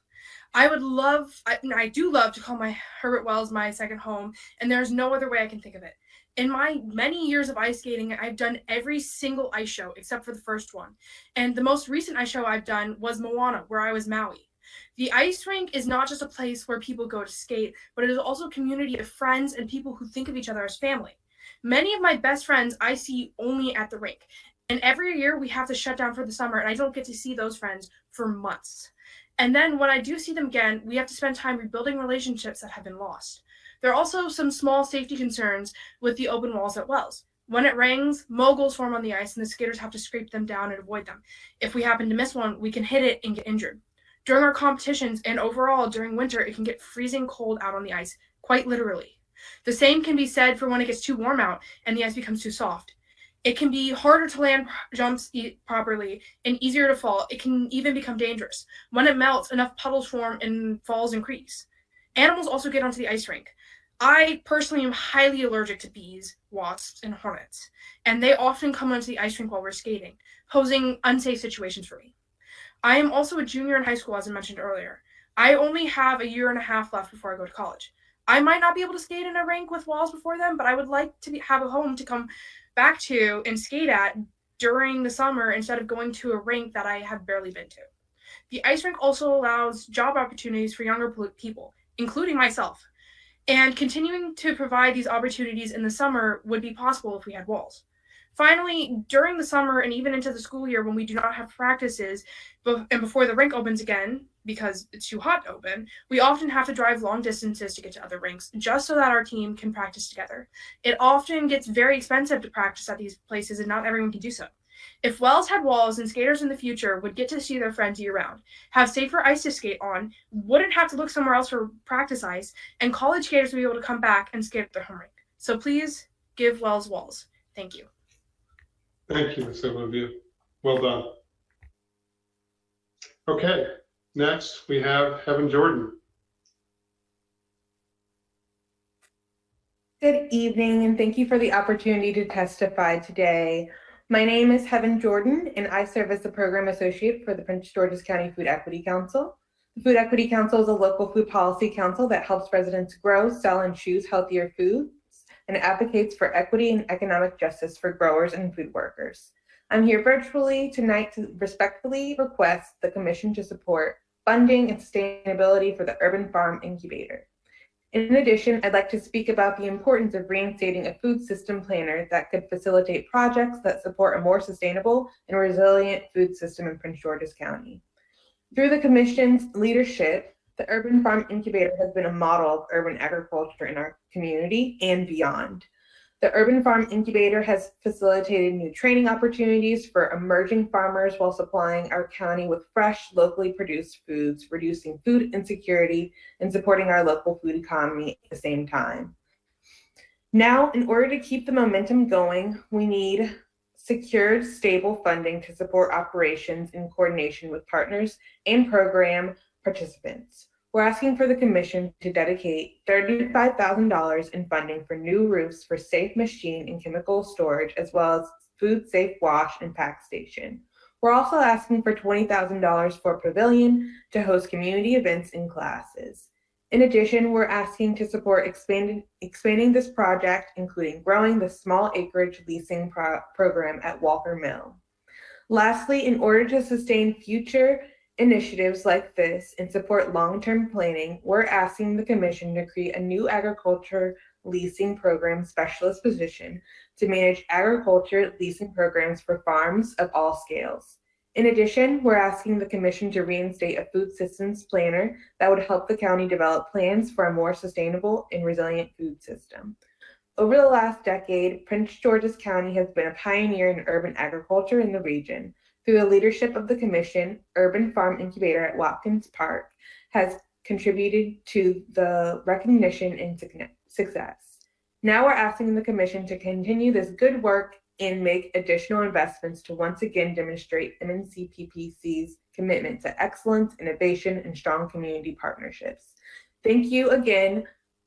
I do love to call my Herbert Wells my second home, and there's no other way I can think of it. In my many years of ice skating, I've done every single ice show except for the first one. And the most recent ice show I've done was Moana, where I was Maui. The ice rink is not just a place where people go to skate, but it is also a community of friends and people who think of each other as family. Many of my best friends I see only at the rink. And every year we have to shut down for the summer, and I don't get to see those friends for months. And then when I do see them again, we have to spend time rebuilding relationships that have been lost. There are also some small safety concerns with the open walls at Wells. When it rains, moguls form on the ice and the skaters have to scrape them down and avoid them. If we happen to miss one, we can hit it and get injured. During our competitions and overall during winter, it can get freezing cold out on the ice, quite literally. The same can be said for when it gets too warm out and the ice becomes too soft. It can be harder to land jumps properly and easier to fall. It can even become dangerous. When it melts, enough puddles form and falls increase. Animals also get onto the ice rink. I personally am highly allergic to bees, wasps, and hornets, and they often come onto the ice rink while we're skating, posing unsafe situations for me. I am also a junior in high school, as I mentioned earlier. I only have a year and a half left before I go to college. I might not be able to skate in a rink with walls before then, but I would like to have a home to come back to and skate at during the summer instead of going to a rink that I have barely been to. The ice rink also allows job opportunities for younger people, including myself. And continuing to provide these opportunities in the summer would be possible if we had walls. Finally, during the summer and even into the school year when we do not have practices and before the rink opens again, because it's too hot to open, we often have to drive long distances to get to other rinks just so that our team can practice together. It often gets very expensive to practice at these places and not everyone can do so. If Wells had walls and skaters in the future would get to see their friends year-round, have safer ice to skate on, wouldn't have to look somewhere else for practice ice, and college skaters would be able to come back and skate at their home rink. So please give Wells walls. Thank you. Thank you, Ms. Olivia. Well done. Okay, next we have Heaven Jordan. Good evening, and thank you for the opportunity to testify today. My name is Heaven Jordan, and I serve as the Program Associate for the Prince George's County Food Equity Council. The Food Equity Council is a local food policy council that helps residents grow, sell, and choose healthier foods, and advocates for equity and economic justice for growers and food workers. I'm here virtually tonight to respectfully request the Commission to support funding and sustainability for the Urban Farm Incubator. In addition, I'd like to speak about the importance of reinstating a food system planner that could facilitate projects that support a more sustainable and resilient food system in Prince George's County. Through the Commission's leadership, the Urban Farm Incubator has been a model of urban agriculture in our community and beyond. The Urban Farm Incubator has facilitated new training opportunities for emerging farmers while supplying our county with fresh, locally produced foods, reducing food insecurity, and supporting our local food economy at the same time. Now, in order to keep the momentum going, we need secured, stable funding to support operations in coordination with partners and program participants. We're asking for the Commission to dedicate $35,000 in funding for new roofs for safe machine and chemical storage, as well as food safe wash and pack station. We're also asking for $20,000 for a pavilion to host community events and classes. In addition, we're asking to support expanding this project, including growing the small acreage leasing program at Walker Mill. Lastly, in order to sustain future initiatives like this and support long-term planning, we're asking the Commission to create a new agriculture leasing program specialist position to manage agriculture leasing programs for farms of all scales. In addition, we're asking the Commission to reinstate a food systems planner that would help the county develop plans for a more sustainable and resilient food system. Over the last decade, Prince George's County has been a pioneer in urban agriculture in the region. Through the leadership of the Commission, Urban Farm Incubator at Watkins Park has contributed to the recognition and success. Now we're asking the Commission to continue this good work and make additional investments to once again demonstrate MNCPPC's commitment to excellence, innovation, and strong community partnerships. Thank you again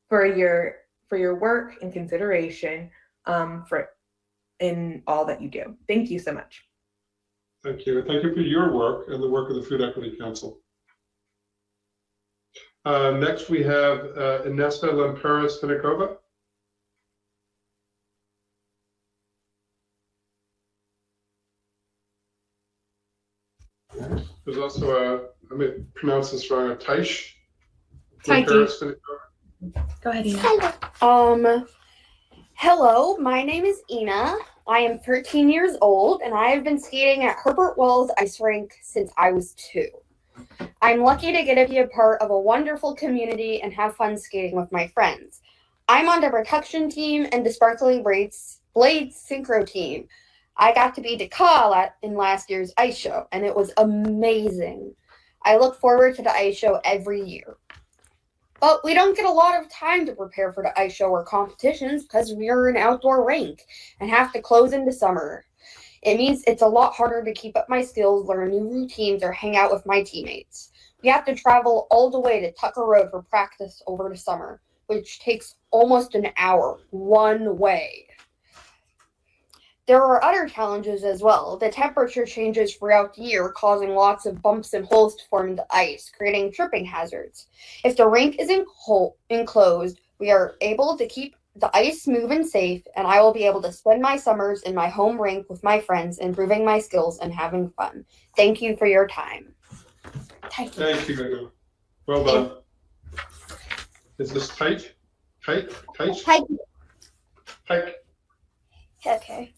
for your work and consideration in all that you do. Thank you so much. Thank you. Thank you for your work and the work of the Food Equity Council. Next, we have Inesta Lemperis Finikova. There's also I may pronounce this wrong, a Taish. Go ahead, Ina. Hello, my name is Ina. I am 13 years old, and I have been skating at Herbert Wells Ice Rink since I was 2. I'm lucky to get to be a part of a wonderful community and have fun skating with my friends. I'm on the protection team and the Sparkling Blades Synchro team. I got to be Decal in last year's ice show, and it was amazing. I look forward to the ice show every year. But we don't get a lot of time to prepare for the ice show or competitions because we are an outdoor rink and have to close into summer. It means it's a lot harder to keep up my skills, learn new routines, or hang out with my teammates. We have to travel all the way to Tucker Road for practice over the summer, which takes almost an hour one way. There are other challenges as well. The temperature changes throughout the year, causing lots of bumps and holes to form in the ice, creating tripping hazards. If the rink is enclosed, we are able to keep the ice smooth and safe, and I will be able to spend my summers in my home rink with my friends, improving my skills and having fun. Thank you for your time. Thank you. Well done. Is this tight? Tight? Tight. Tight. Okay.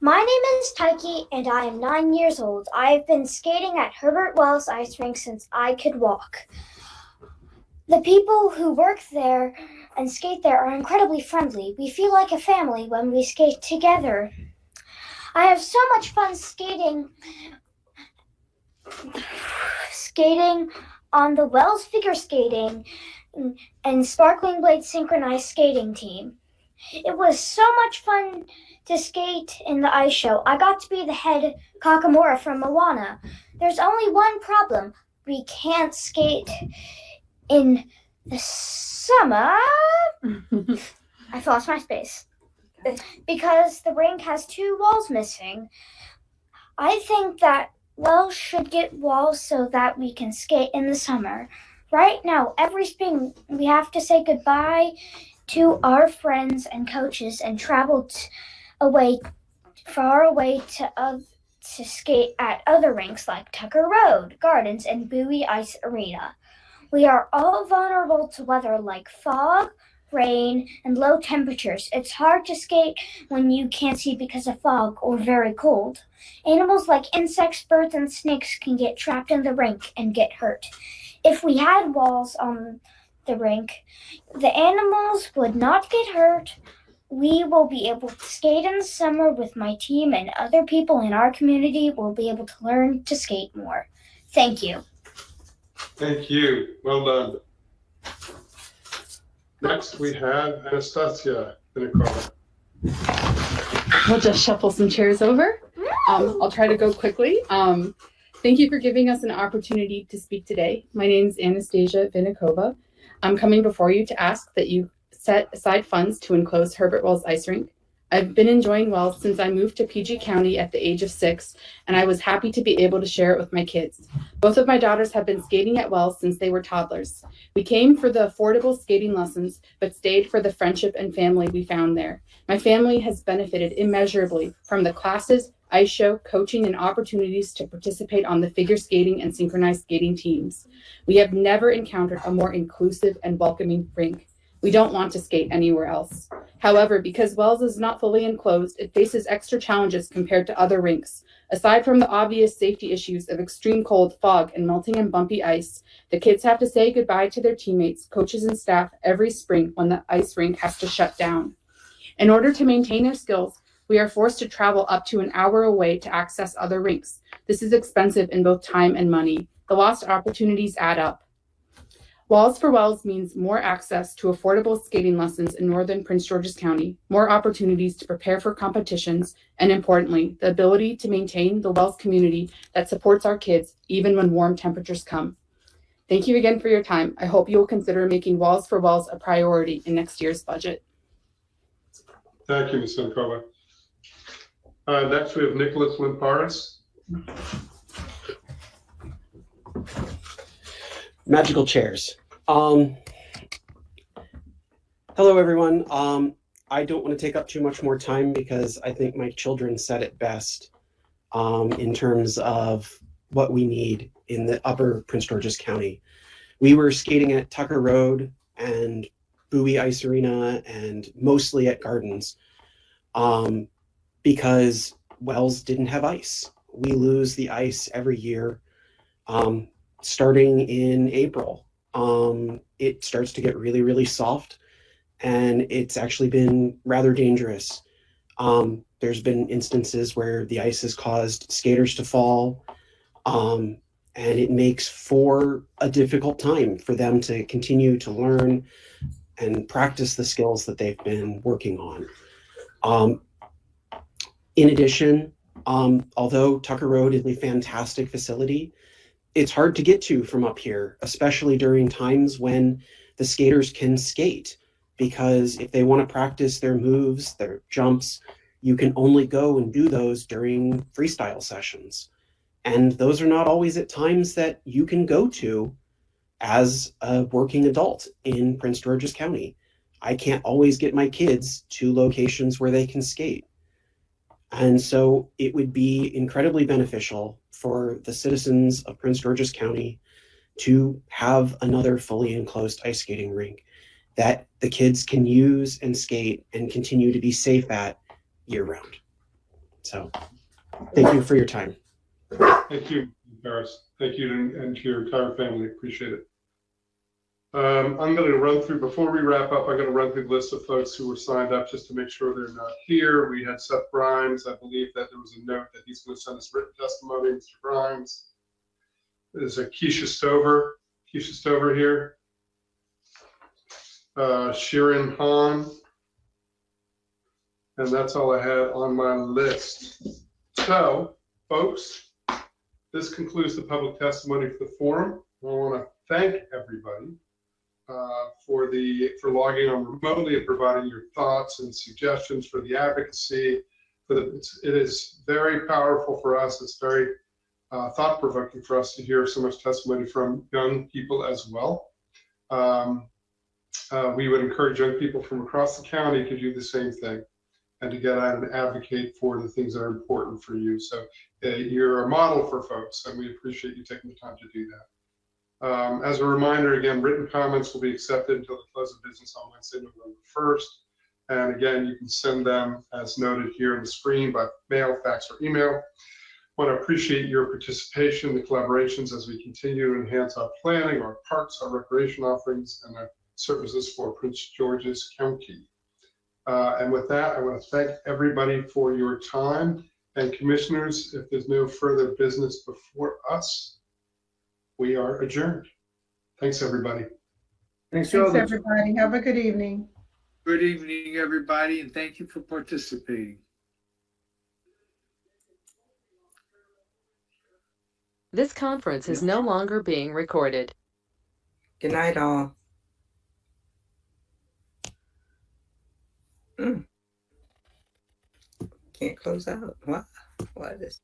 My name is Taiki and I am 9 years old. I have been skating at Herbert Wells Ice Rink since I could walk. The people who work there and skate there are incredibly friendly. We feel like a family when we skate together. I have so much fun skating on the Wells Figure Skating and Sparkling Blade Synchronized Skating team. It was so much fun to skate in the ice show. I got to be the head Kakamora from Moana. There's only one problem. We can't skate in the summer. I lost my space. Because the rink has 2 walls missing. I think that Wells should get walls so that we can skate in the summer. Right now, every spring, we have to say goodbye to our friends and coaches and travel far away to skate at other rinks like Tucker Road, Gardens, and Bowie Ice Arena. We are all vulnerable to weather like fog, rain, and low temperatures. It's hard to skate when you can't see because of fog or very cold. Animals like insects, birds, and snakes can get trapped in the rink and get hurt. If we had walls on the rink, the animals would not get hurt. We will be able to skate in the summer with my team, and other people in our community will be able to learn to skate more. Thank you. Thank you. Well done. Next, we have Anastasia Vinakova. We'll just shuffle some chairs over. I'll try to go quickly. Thank you for giving us an opportunity to speak today. My name is Anastasia Vinakova. I'm coming before you to ask that you set aside funds to enclose Herbert Wells Ice Rink. I've been enjoying Wells since I moved to PG County at the age of 6, and I was happy to be able to share it with my kids. Both of my daughters have been skating at Wells since they were toddlers. We came for the affordable skating lessons, but stayed for the friendship and family we found there. My family has benefited immeasurably from the classes, ice show, coaching, and opportunities to participate on the figure skating and synchronized skating teams. We have never encountered a more inclusive and welcoming rink. We don't want to skate anywhere else. However, because Wells is not fully enclosed, it faces extra challenges compared to other rinks. Aside from the obvious safety issues of extreme cold, fog, and melting and bumpy ice, the kids have to say goodbye to their teammates, coaches, and staff every spring when the ice rink has to shut down. In order to maintain their skills, we are forced to travel up to an hour away to access other rinks. This is expensive in both time and money. The lost opportunities add up. Walls for Wells means more access to affordable skating lessons in northern Prince George's County, more opportunities to prepare for competitions, and importantly, the ability to maintain the Wells community that supports our kids even when warm temperatures come. Thank you again for your time. I hope you will consider making Walls for Wells a priority in next year's budget. Thank you, Ms. Vinkova. Next, we have Nicholas Limparis. Magical chairs. Hello, everyone. I don't want to take up too much more time because I think my children said it best in terms of what we need in the upper Prince George's County. We were skating at Tucker Road and Bowie Ice Arena and mostly at Gardens because Wells didn't have ice. We lose the ice every year. Starting in April, it starts to get really, really soft, and it's actually been rather dangerous. There's been instances where the ice has caused skaters to fall, and it makes for a difficult time for them to continue to learn and practice the skills that they've been working on. In addition, although Tucker Road is a fantastic facility, it's hard to get to from up here, especially during times when the skaters can skate, because if they want to practice their moves, their jumps, you can only go and do those during freestyle sessions. And those are not always at times that you can go to as a working adult in Prince George's County. I can't always get my kids to locations where they can skate. And so it would be incredibly beneficial for the citizens of Prince George's County to have another fully enclosed ice skating rink that the kids can use and skate and continue to be safe at year round. So thank you for your time. Thank you, Paris. Thank you and to your entire family. Appreciate it. I'm going to run through, before we wrap up, I'm going to run through the list of folks who were signed up just to make sure they're not here. We had Seth Grimes. I believe that there was a note that he's going to send us written testimony. Mr. Grimes. There's a Keisha Stover here. Sharon Hahn. And that's all I had on my list. So, folks, this concludes the public testimony for the forum. I want to thank everybody for logging on remotely and providing your thoughts and suggestions for the advocacy. It is very powerful for us. It's very thought-provoking for us to hear so much testimony from young people as well. We would encourage young people from across the county to do the same thing and to get out and advocate for the things that are important for you. So you're a model for folks, and we appreciate you taking the time to do that. As a reminder, again, written comments will be accepted until the close of business on Wednesday, November 1st. And again, you can send them as noted here on the screen by mail, fax, or email. I want to appreciate your participation, the collaborations as we continue to enhance our planning, our parks, our recreation offerings, and our services for Prince George's County. And with that, I want to thank everybody for your time. And commissioners, if there's no further business before us, we are adjourned. Thanks, everybody. Thanks, everybody. Have a good evening. Good evening, everybody, and thank you for participating. This conference is no longer being recorded. Good night, all. Can't close out. What is